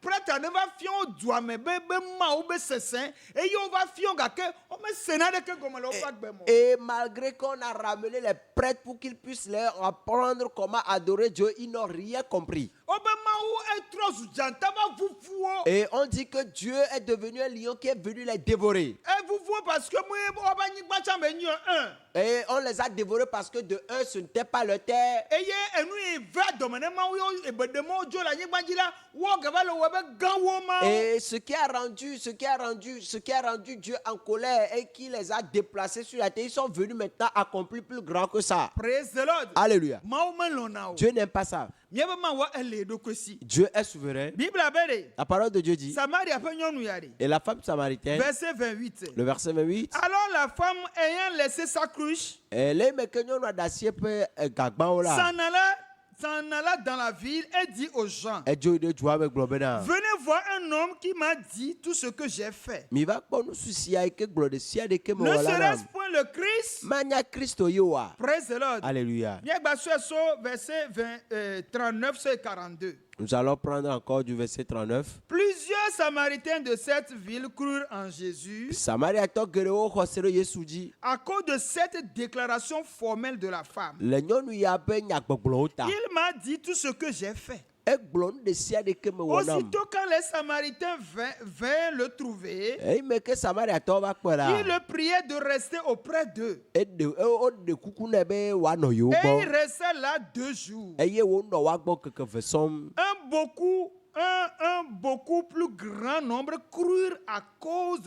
prêtre ne va fion o dua me be ma ou be sesen et yo va fion gake o me senade que comme le va gbe mo. Et malgré qu'on a ramené les prêtres pour qu'ils puissent leur apprendre comment adorer Dieu, ils n'ont rien compris. O be ma ou e tro zu janta va vous fuo. Et on dit que Dieu est devenu un lion qui est venu les dévorer. Et vous fuo parce que moi o ba ni gba cha me ni un. Et on les a dévorés parce que de un, ce n'était pas leur terre. Et ye enu e va domene ma ou e be de mo jo la ni gba ji la wo gaba le wo be gan wo ma. Et ce qui a rendu Dieu en colère et qui les a déplacés sur la terre, ils sont venus maintenant accomplir plus grand que ça. Praise the Lord. Alléluia. Ma ou me lona o. Dieu n'aime pas ça. Miebe ma wa ele do kwesi. Dieu est souverain. Bible abere. La parole de Dieu dit, Samaria pe nyonu yare. et la femme samaritaine, Verset 28. le verset 28, Alors la femme ayant laissé sa cruche elle est mais que nous avons d'acier pour gagban là. s'en alla dans la ville et dit aux gens, Et Dieu de joie avec globena. venez voir un homme qui m'a dit tout ce que j'ai fait. Mi va pas nous soucier avec gloire de sia de que mo Ne wala serait-ce nam. point le Christ? Manya Christo yoa. Praise the Lord. Alléluia. Bien, verset 39 et 42. Nous allons prendre encore du verset 39. Plusieurs Samaritains de cette ville crurent en Jésus Samaria to gereo khosero Yesu dit. à cause de cette déclaration formelle de la femme. Le nyɔnu ya be nyagbɔgblɔwo ta. Il m'a dit tout ce que j'ai fait. Egblɔ nu de sia de ke me wɔ nam. Aussitôt quand les Samaritains vinrent le trouver, Eyime ke Samariatɔwo va kpɔe la. il le priait de rester auprès d'eux. Woɖe kuku nɛ be wòanɔ yewo Et il gbɔ. restait là 2 jours. Eye wònɔ wa gbɔ keke ve sɔm. Un beaucoup plus grand nombre crurent à cause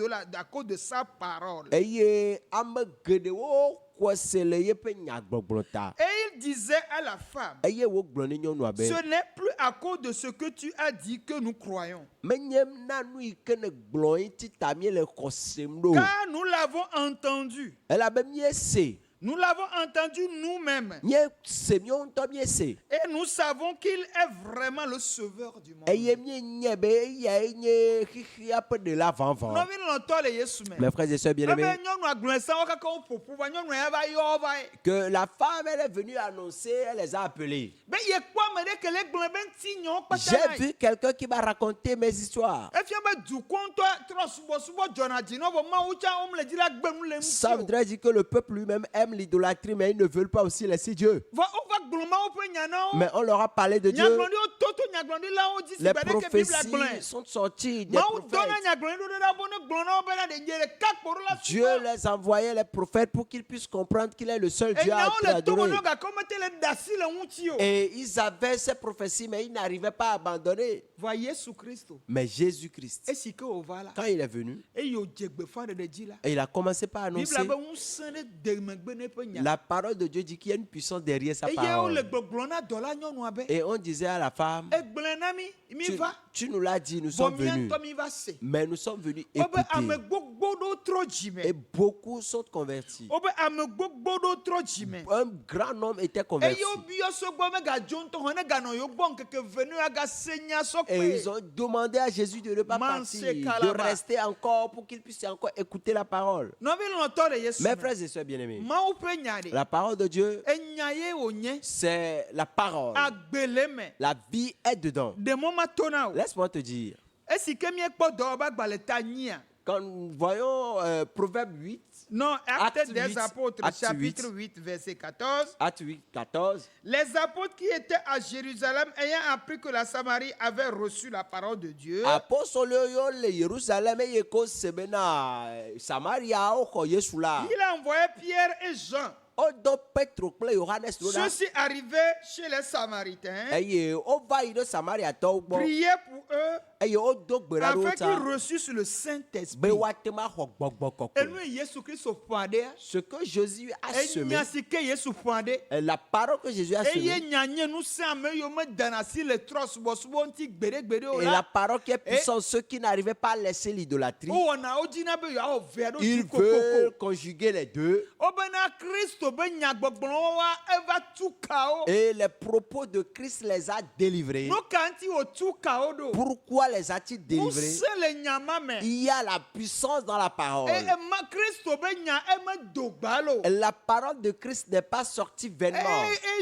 de sa parole. Eye ame geɖewo xɔ se le yeƒe nyagbɔgblɔ ta. Et il disait à la femme, Eye wògblɔ ne nyɔnua be. ce n'est plus à cause de ce que tu as dit que nous croyons, Menye na nu yi ke ne gblɔ yi ti ta mi le xɔ sem ɖo. car nous l'avons entendu. Elabe miese. Nous l'avons entendu nous-mêmes. Miese miawo ŋutɔ miese. Et nous savons qu'il est vraiment le sauveur du monde. Eye mienye be eyae nye xixia ƒe ɖela vavã. Non, mais non, toi, les Yesu, mais. Mes frères et sœurs Eh bien-aimés, ben, nyɔnu agblɔ̃ wo kaka wo ƒoƒu va, nyɔnu ya va yɔ va ye. que la femme elle est venue annoncer, elle les a appelés. Be ye kpɔ ame ɖe ke le gblɔ̃ be ŋuti nyɔ kpata J'ai na ye. vu quelqu'un qui m'a raconté mes histoires. Efia be dukɔ ŋutɔ trɔ subɔsubɔ dzɔna dzi nɔ vɔ Mawu tsã wo mele dzi la gbe nu le Ça ŋuti o. voudrait dire que le peuple lui-même aime l'idolâtrie, mais ils ne veulent pas aussi laisser Dieu. Va wo va gblɔ̃ Mawu ƒe nya na wo. Mais on leur a parlé de Dieu. Nyagblɔɖiwo toto nyagblɔɖilawo dzi si Les be ɖe ke Biblia prophéties gblɔ̃e. sont sorties des Mawu dɔna prophètes. nyagblɔɖiwo ɖe ɖa bo ne gblɔ na wo bena ɖe nye ɖeka kpo ɖo la Dieu subɔ. les envoyait les prophètes pour qu'ils puissent comprendre qu'il est le seul Dieu à Enyawo le to me adorer. nɔ gake wo mete le da si le ŋuti o. Et ils avaient ces prophéties, mais ils n'arrivaient pas à abandonner. Va Yesu Kristo. Mais Jésus-Christ, Esi ke wòva la. quand il est venu, Eye wòdze gbefa ɖeɖe dzi la. et il a commencé par Biblia annoncer, be ŋusẽ ɖe de megbe ne ƒe nya. la parole de Dieu dit qu'il y a une puissance derrière sa Eye wole parole. gbɔgblɔ na dɔla nyɔnua be. Et on disait à la femme, Egblẽ na mi tu, va. tu nous l'as dit, nous Vɔ sommes venus. míaŋutɔ mi va se. Mais nous sommes venus Wobe ame écouter. gbogbo ɖewo trɔ dzime. Et beaucoup sont convertis. Wobe ame gbogbo ɖewo trɔ dzime. Un grand nombre était converti. Eye wobiɔ sɔgbɔ megadzo ŋutɔ hã ne ganɔ yewo gbɔ ŋkeke ve ne agase nya Et ils sɔkpe. ont demandé à Jésus de ne pas Manse partir, de kalaba. rester encore pour qu'il puisse encore écouter la parole. Nɔvi lɔ̃tɔ le Yesu Mes me. frères et sœurs bien-aimés, Mawu ƒe nya ɖe. la parole de Dieu, Enya ye wònye. c'est la parole. Agbele me. La vie est dedans. Ɖe ma to na o. Laisse-moi te dire, Esi ke miekpɔ dɔwɔba agbalẽ ta nyia. quand nous voyons Proverbe 8, Non, Actes Acte des 8, Apôtres, Acte chapitre 8, verset 14. Acte 8, 14, Les apôtres qui étaient à Jérusalem, ayant appris que la Samarie avait reçu la parole de Dieu, apostolo yo le Yerusalem eye ko sebe na Samaria o xɔ Yesu la. il a envoyé Pierre et Jean. Odo Petro kple Yohanes lo la. Ceux-ci arrivaient chez les Samaritains, Eye o va yi ɖe Samariatɔwo gbɔ. priaient pour eux, Eye wodo gbe ɖa ɖe wo afin qu'ils ta reçussent le be Saint-Esprit. woate ma xɔ gbɔgbɔ Et kɔkɔe. nous, Jésus Christ, au fondé, Ce que Jésus a et semé, nya si ke Yesu fondé, la parole que Jésus a et ye semée, nya nye nu se ame yiwo me dana si le trɔ subɔsubɔ ŋuti gbeɖegbeɖe o et la la. parole qui est puissante, ceux qui n'arrivaient pas à laisser l'idolâtrie, Wowɔna wo dzina be yewoawɔ vea ɖo ils dzi veulent kokoko. conjuguer les deux. Wobena Kristo Kristo be nyagbɔgblɔwo wa eva tu kawo. Et les propos de Christ les a délivrés. Nu ka ŋuti wòtu kawo ɖo? Pourquoi les a-t-il délivrés? Ŋusẽ le nya ma me. Il y a la puissance dans la parole. Ema Kristo be nya emedo gba lo. La parole de Christ n'est pas sortie vainement.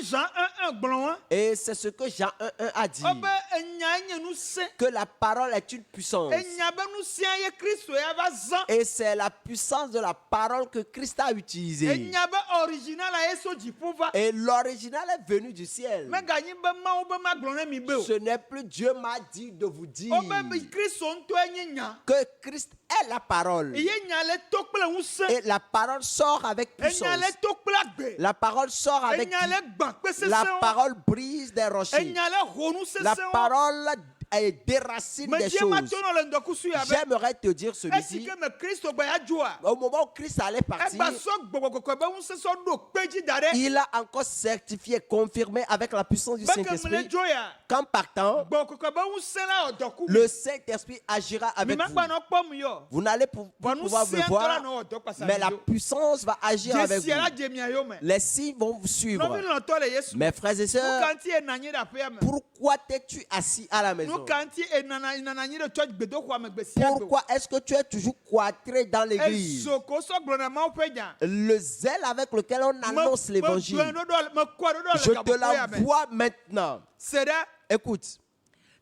Jean 1:1 gblɔ wa. Et c'est ce que Jean 1:1 a dit. Ɔbe enya nye ŋusẽ. Que la parole est une puissance. Enya be ŋusẽa ye Kristo ya va zã. Et c'est la puissance de la parole que Christ a utilisée. Enya be original a ye so dziƒo va. Et l'original est venu du ciel. Meganyi be Mawu be magblɔ ne mi be o. Ce n'est plus Dieu m'a dit de vous dire Ɔbe Kristo ŋutɔe nye nya. que Christ est la parole. Ye nya le to kple ŋusẽ. Et la parole sort avec Enya puissance. le to kple agbe. La parole sort avec Enya le gbã kpe la sesẽwo. parole brise des rochers. Enya le ho nu La sesẽwo. parole déracine des Medie ma choses. to le ŋdɔkusu ya be. J'aimerais te dire Esi celui-ci. ke me Kristo gbe ya dzoa. Au moment où Christ allait partir, Egba sɔ gbɔgbɔkɔkɔ be ŋusẽ sɔ ɖo kpe dzi da ɖe. il a encore certifié, confirmé avec la puissance du Be ke me le Saint-Esprit dzo ya. qu'en partant, Gbɔgbɔkɔkɔ be ŋusẽ la wɔ dɔ ku mi. le Saint-Esprit agira Mi avec ma vous. gbanɔ kpɔ mu yɔ. Vous n'allez plus Bon, pouvoir nous me sommes voir, dans notre passage. mais la puissance va agir avec Jésus la vous. djemia yo me. Les signes vont vous suivre. Nomi lɔntɔ le Yesu. Mes frères et sœurs, Nukanti enanyi ɖe aƒea me. pourquoi t'es-tu assis à la maison? Nukanti enanyi ɖe tɔ gbedoxɔa me gbe sia gbe. Pourquoi est-ce que tu es toujours cloîtré dans l'église? Ezoko sɔ gblɔna Mawu ƒe nya. Le zèle avec lequel on annonce l'évangile, Me kɔ ɖoɖo je le te gaƒoƒoya me. l'envoie maintenant. Se ɖe Écoute,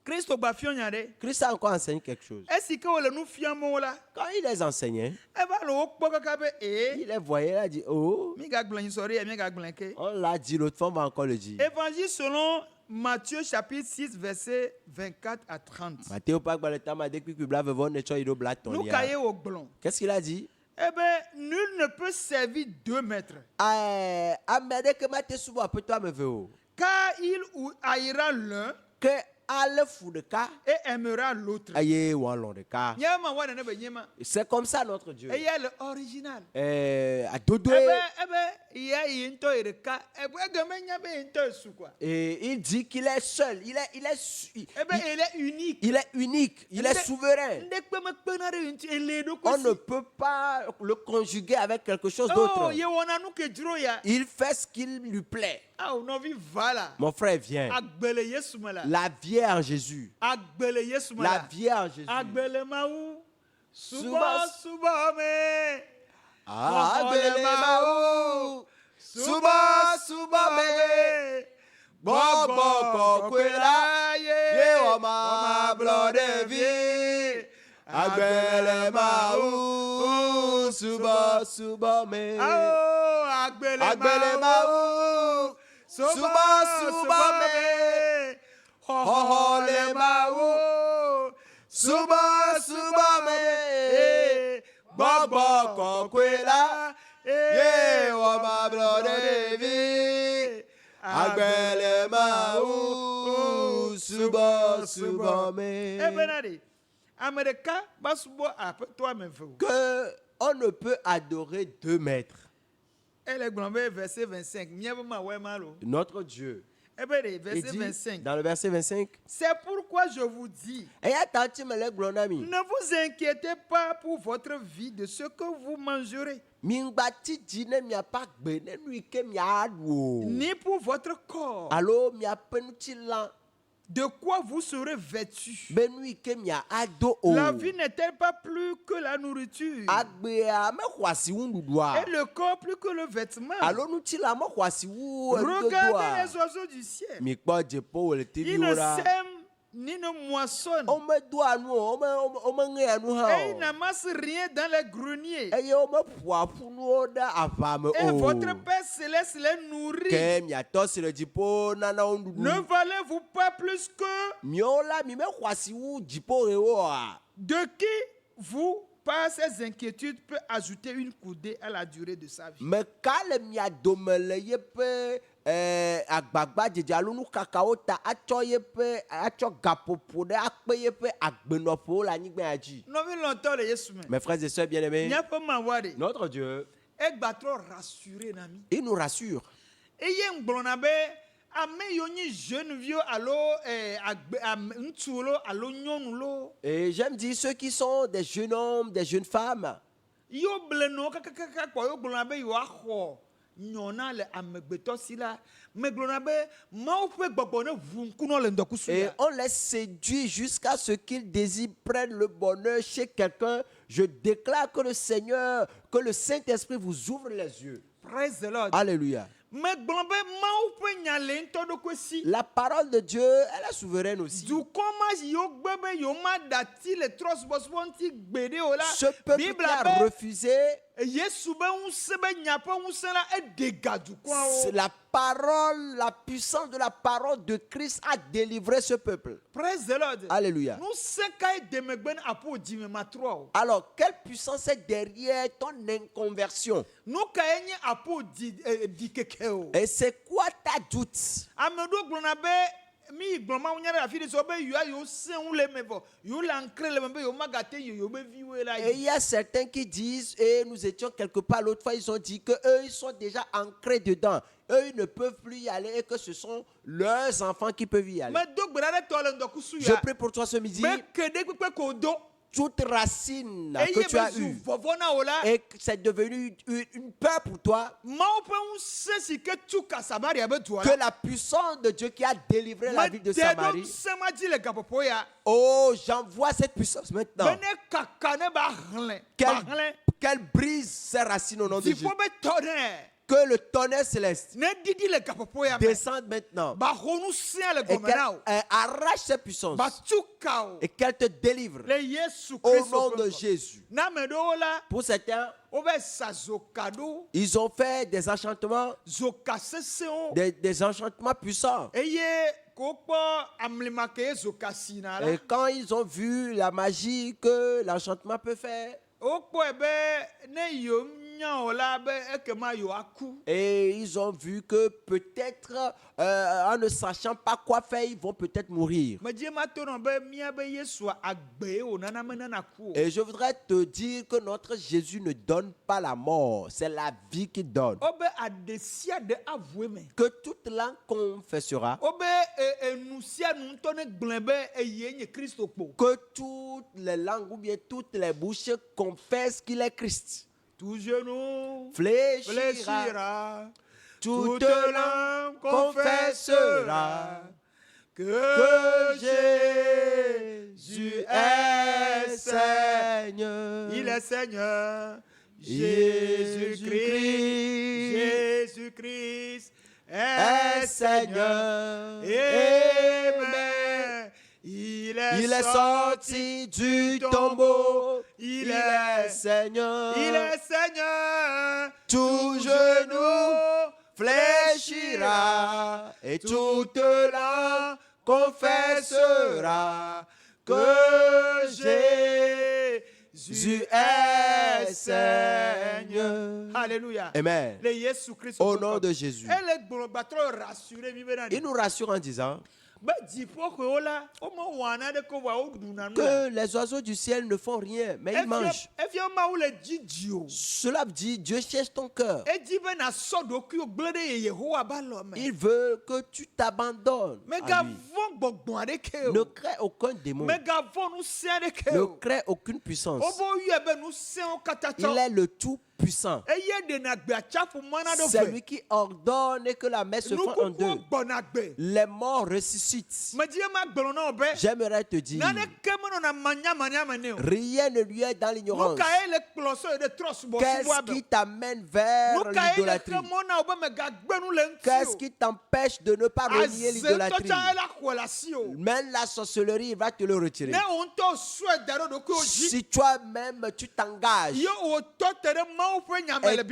Kristo gba fiɔ nya ɖe. Christ a encore enseigné quelque chose. Esi ke wole nu fiam wo la, Quand il les enseignait, eva le wo kpɔ kaka be il les voyait, il a dit, oh, mi gagblẽ nyisɔɖi ya mi gagblẽ ke. on l'a dit, l'autre fois on va encore le dire. Évangile selon Matthieu chapitre 6 verset 24 à 30. Matthieu pas le temps m'a dit que tu blaves vos nettoyer ido blaton. Nu ka ye wo gblɔ? Qu'est-ce qu'il a dit? Eh bien, nul ne peut servir 2 maîtres. Amede que mate subo a peu toi me veut. Car il haïra l'un Que ale fou de cas, et aimera l'autre. aye ou alon de cas. Nyama wana ne be nyama. C'est comme ça notre Dieu. Et il y a l'original. À dodo. Il y a yinto et le cas. Et puis, il y a yinto sous quoi. Et il dit qu'il est seul. Il est Eh bien, il est unique. il est unique. Il est souverain. On ne peut pas le conjuguer avec quelque chose d'autre. Oh, ye wana nu ke dro ya. Il fait ce qu'il lui plaît. Ah, on vi vala. Mon frère vient. Agbele Yesu mala. La Vierge Jésus. Agbele Yesu La mala. Vierge Jésus. Agbele maou. Suba- Suba suba me. Abele maou. Suba suba me. Bobo kokwela. Ye oma blonde vie. Agbele maou. Suba suba me. Ah, Agbele maou. Suba suba me. Ho le maou. Suba suba me. Bobo kokwela. Ye oma blonde vie. Agbele maou. Suba suba me. Eh benade. Amerika basubo ape toi me fou. Que on ne peut adorer 2 maîtres. Elle est glambé verset 25. Mieux ma ouais malo. Notre Dieu. Eh ben Il verset dit 25. dans le verset 25. C'est pourquoi je vous dis, Et attends, me le glonami. ne vous inquiétez pas pour votre vie de ce que vous mangerez, Mingbati dine mi apa gbe ne nu ike mi awo. ni pour votre corps, Alo mi apenuti lan de quoi vous serez vêtus. be nu ike mi ado o. La vie n'est-elle pas plus que la nourriture, Agbe a me kwasi wundudua. et le corps plus que le vêtement? Alo nuti la me kwasi wu Regardez les oiseaux du ciel. Mi kpo jepo wele Ils tivi ne ora. sèment ni ne moissonnent, O me do anu o, o me nge anu ha et ils o. n'amassent rien dans les greniers. Eye o me poapu nu o da ava me Et o. votre Père céleste les nourrit. Ke mi ato si le jipo nana Ne undudu. valez-vous pas plus que Mio la mi me kwasi wu jipo re o a. de qui vous, par ces inquiétudes, peut ajouter une coudée à la durée de sa vie? Me kale mi adome le yepe agbagba dzedze alo nu kakawo ta atsɔ yepe atsɔ gaƒoƒo ɖe akpe yepe agbenɔƒewo le anyigba ya dzi. Novi longtemps le Yesu me. Mes frères et sœurs bien-aimés, Miaƒe Mawu ɖe. notre Dieu, Egba trɔ rassuré na mi. il nous rassure. Eye ŋgblɔna be ame yiwo nye jeune alo ŋutsuwo lo alo nyɔnu lo. Et j'aime dire ceux qui sont des jeunes hommes, des jeunes femmes, Yiwo ble no kakakaka kpɔ yiwo gblɔna be yewoaxɔ nyɔna le amegbetɔ si la megblɔna be mawo ƒe gbɔgbɔ ne ʋu ŋkunɔ le ŋdɔkusu Et ya. on les séduit jusqu'à ce qu'ils désirent prendre le bonheur chez quelqu'un. Je déclare que le Seigneur, que le Saint-Esprit vous ouvre les yeux. Praise the Lord. Alléluia. Megblɔ be mawo ƒe nya le ŋutɔ ɖokui si. La parole de Dieu, elle est souveraine aussi. Dukɔ ma yiwo gbe be yewomaɖati le trɔsubɔsubɔ ŋuti gbeɖe o la. Ce peuple qui Bibla a be refusé, Yesu be ŋusẽ be nya ƒe ŋusẽ la eɖe ga c'est dukɔawo. la parole, la puissance de la parole de Christ a délivré ce peuple. Praise the Lord. Alléluia. Ŋusẽ kae de megbe ne aƒo dzime matrɔ o. Alors, quelle puissance est derrière ton inconversion? Nu kae nye aƒo di keke o. Et c'est quoi ta doute? Ame ɖewo gblɔna be mi gblɔ mawu nya ɖe afi ɖe sɔ be yewoa yewo sẽ ŋu le eme vɔ yewo le ankre le eme be yewo magate yi yewo be viwoe la Et il yi. y a certains qui disent, et nous étions quelque part l'autre fois, ils ont dit que eux ils sont déjà ancrés dedans. Eux, ils ne peuvent plus y aller et que ce sont leurs enfants qui peuvent y aller. Medo gbe ɖa ɖe tɔ le ŋdɔkusu Je ya. prie pour toi ce midi. Be keɖe kpekpe ko do. Toute racine Eye que tu as be zu eue vɔvɔ na wo la. et que c'est devenu une peur pour toi, Mawu ƒe ŋusẽ si ke tu ka Samaria be dua que la. la puissance de Dieu qui a délivré la ville de Mede ɖo Samarie, ŋusẽ ma dzi le gaƒoƒo ya. oh, j'envoie cette puissance Be maintenant. ne kaka ne ba hlẽ. Ba hlẽ. Qu'elle brise ses racines au nom de Jésus. Dziƒo be tɔ nɛ. Que le tonnerre céleste Ne didi le gaƒoƒo ya me. descende maintenant Ba xɔ ŋusẽ le et gɔme na o. qu'elle arrache ses puissances Ba tu ka o. et qu'elle te délivre Le Yesu au Kristo nom ƒe de ŋkɔ. Jésus. N'ame ɖewo la, Pour certains, wobe sa zoka ɖo, ils ont fait des enchantements, zoka sesẽwo, des enchantements puissants. eye ko kpɔ amlima ke zoka sina la, Et quand ils ont vu la magie que l'enchantement peut faire, wokpɔe be ne yewo nya o la be ekema yewoaku. et ils ont vu que peut-être, en ne sachant pas quoi faire, ils vont peut-être mourir. Medie ma to nɔ be míabe Yesua agbe o nana menana ku o. Et je voudrais te dire que notre Jésus ne donne pas la mort, c'est la vie qu'il donne. Wobe aɖe sia ɖe avue me. Que toute langue confessera, Wobe enu sia nu ŋutɔ ne gblẽ be eye nye Kristo kpo. que toutes les langues ou bien toutes les bouches confessent qu'il est Christ. Tout genou Fléchira, fléchira. toute Toute langue langue confessera que Jésus est Seigneur. il est Seigneur. Jésus-Christ Jésus-Christ est est Seigneur. Seigneur. Amen. Il Il est sorti du tombeau. Il est Seigneur. Il est Seigneur. Tout genou fléchira et toute langue confessera que Jésus est Seigneur. Alléluia. Amen. Le Jésus Christ. Au nom de Jésus. Elle est trop rassurée. Il nous rassure en disant que les oiseaux du ciel ne font rien, mais ils mangent. Cela dit, Dieu cherche ton cœur. Il veut que tu t'abandonnes à lui. Ne crée aucun démon. Ne crée aucune puissance. Il est le tout puissant. C'est lui qui ordonne que la mer se fend en deux. Les morts ressuscitent. J'aimerais te dire, rien ne lui est dans l'ignorance. Qu'est-ce qui t'amène vers l'idolâtrie? Qu'est-ce qui t'empêche de ne pas renier l'idolâtrie? Même la sorcellerie, il va te le retirer. Si toi-même tu t'engages et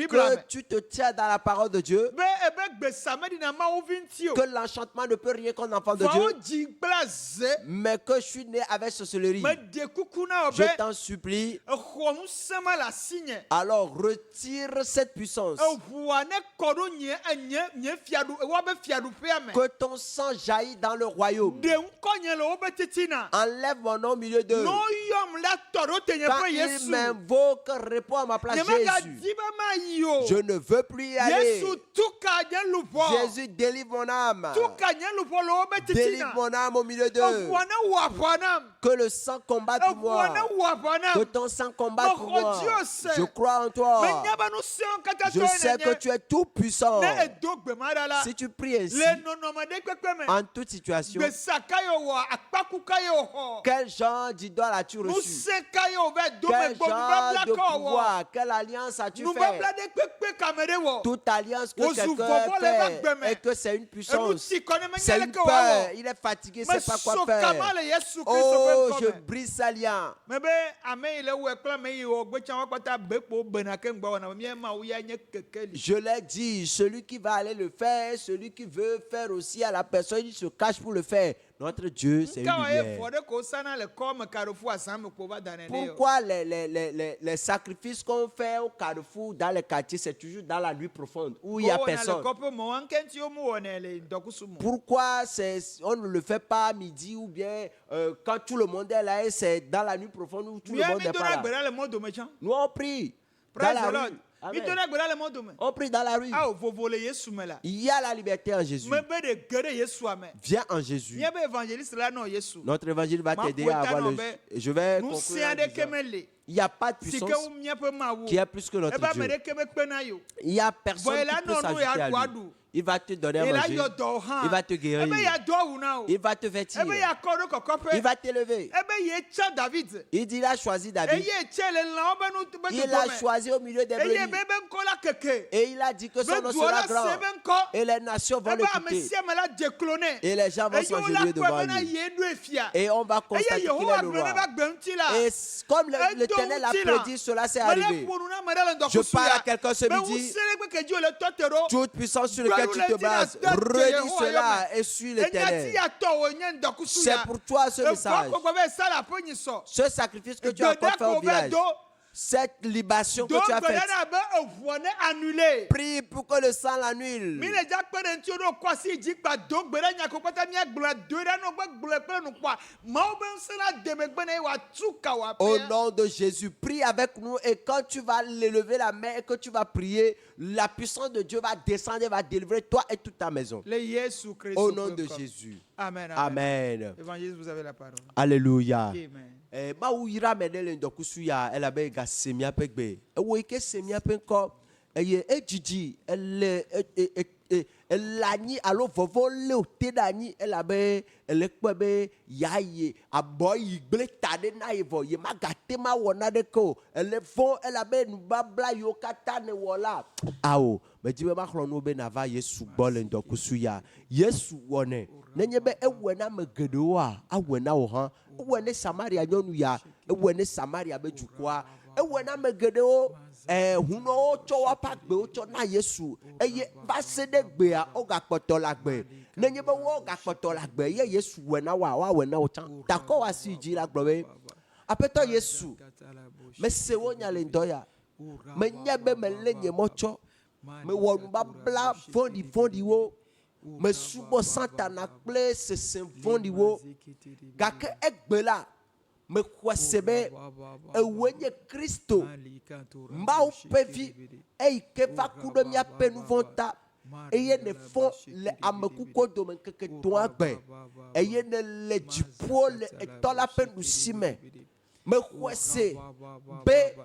que tu te tiens dans la parole de Dieu, que l'enchantement ne peut rien contre l'enfant de Dieu, mais que je suis né avec sorcellerie, je t'en supplie, alors retire cette puissance. Que ton sang jaillit dans le royaume. Enlève mon nom au milieu d'eux. Quand ils m'invoquent, réponds à ma place, Jésus. Je ne veux plus y aller. Yesu tuka nye lupo. Jésus, délivre mon âme. Tuka nye lupo lo be titina. Délivre mon âme au milieu d'eux. Ofuana wapanam. Que le sang combatte pour moi. Ofuana wapanam. Que ton sang combatte pour moi. Mokojiose. Je crois en toi. Menyaba no seon kata Je sais que tu es tout puissant. Ne edogbe marala. Si tu pries ainsi, Le nonomade kwekwe me. en toute situation, Besakayo wa akpakukayo ho. quel genre d'idole as-tu reçu? Musekayo ve do me Quel gbo genre de blako wo. pouvoir, quelle alliance as-tu Nou fait? blade kwekwe kamere wo. Toute alliance que Ozu quelqu'un vovo le fait bagbeme. et que c'est une puissance, Emuti kone c'est menyele une ke wo. peur, il est fatigué, Me c'est pas quoi sokama faire. le Yesu Kristo Oh, pe je kome. brise sa lien. Mebe ame ile wo ekla me yi wo gbe chan wa kpata bepo bena ke ngba na mi ma wo ya nye kekeli. Je l'ai dit, celui qui va aller le faire, celui qui veut faire aussi à la personne, il se cache pour le faire. Notre Dieu, c'est une Nka ye lumière. fode ko sana le comme Carrefour asam ko ba danene yo. Pourquoi les sacrifices qu'on fait au carrefour, dans les quartiers, c'est toujours dans la nuit profonde, où il n'y a personne? Pourquoi on ne le fait pas à midi ou bien quand tout le monde est là et c'est dans la nuit profonde où tout le monde n'est pas là? Nous on prie dans la rue. Amen. On prie dans la rue. Il y a la liberté en Jésus. Viens en Jésus. Notre évangile va t'aider à avoir le... Je vais conclure en disant, il n'y a pas de puissance qui est plus que notre Dieu. Il n'y a personne qui peut s'ajouter à lui. Il va te donner à manger. Il va te guérir. Il va te vêtir. Il va t'élever. Il dit, il a choisi David. Il a choisi au milieu des brebis. Et il a dit que son nom sera grand. Et les nations vont l'écouter. Et les gens vont s'agenouiller devant lui. Et on va constater qu'il est le roi. Et comme l'Éternel a prédit, cela s'est arrivé. Je parle à quelqu'un ce midi. Toute puissance sur laquelle tu te bases, redis cela et suis l'Éternel. C'est pour toi ce message. Ce sacrifice que tu as fait au village. Cette libation que tu as faite. Prie pour que le sang l'annule. Au nom de Jésus, prie avec nous et quand tu vas l'élever la main et que tu vas prier, la puissance de Dieu va descendre et va délivrer toi et toute ta maison. Au nom de Jésus. Amen. Amen. Évangéliste, vous avez la parole. Alléluia. Amen. Ma uyira medele ndokusu ya elabe ga semia pegbe ewo ike semia penko eye ejiji elani alo vovo le otedani elabe elekpebe yaye abo igble tade na evo ye magate ma wona de ko elefo elabe nubabla yo kata ne wola awo mejibe ma khlono be na va Yesu gbole ndokusu ya Yesu wone nenyebe ewena megedo a awena wo han ewene Samaria nyonu ya ewene Samaria bejukwa ewena megedo huno cho wa pagbe o cho na Yesu eye ba se de gbe a o ga poto la gbe nenyebe wo ga poto la gbe ye Yesu wena wa wena o chan tako wa si ji la gbe apeto Yesu me se wo nya le ndoya me nyebe me lenye mocho me wonu ba bla fondi wo me subo Santana kple sese vondi wo gake egbe la me kwasebe ewenye Kristo mbao pevi eike va kudo mia penu vonta eye ne fon le amekuko do men keke to agbe eye ne le jipo le etola penu sime me kwase be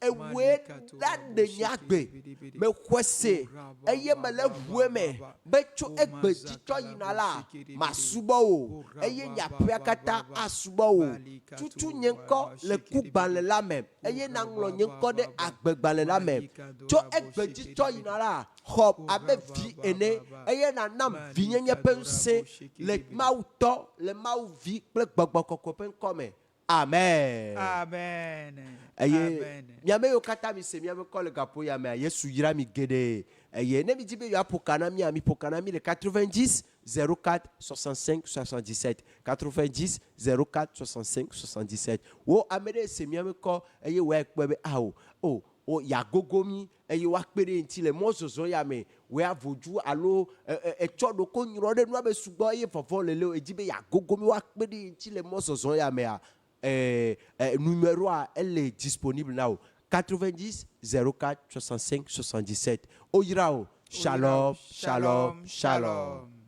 ewe la de nyagbe me kwese eye me le vue me be tso egbe tito yina la masubo o eye nyapia kata asubo o tutu nyenko le kugbale la me eye na nglo nyenko de agbegbale la me tso egbe tito yina la hob abe vi ene eye na nam vi nyenye pense le mauto le mau vi ple gbogbo kokko pen come. Amen. Amen. Amen. Miame yo kata mi se miame kole gapo ya me Yesu yira mi gede. Aye ne mi dibe yo apokana mi pokana mi le 90 04 65 77 90 04 65 77. Wo amede se miame ko aye we ekpebe awo. O ya gogomi eye wa kpere nti le mozozo ya me we avoju alo echodo ko nyro de no be sugbo eye fofo lele ejibe ya gogomi wa kpere nti le mozozo ya me a numéro elle est disponible now 90 04 65 77. Oyirao. Shalom, shalom, shalom.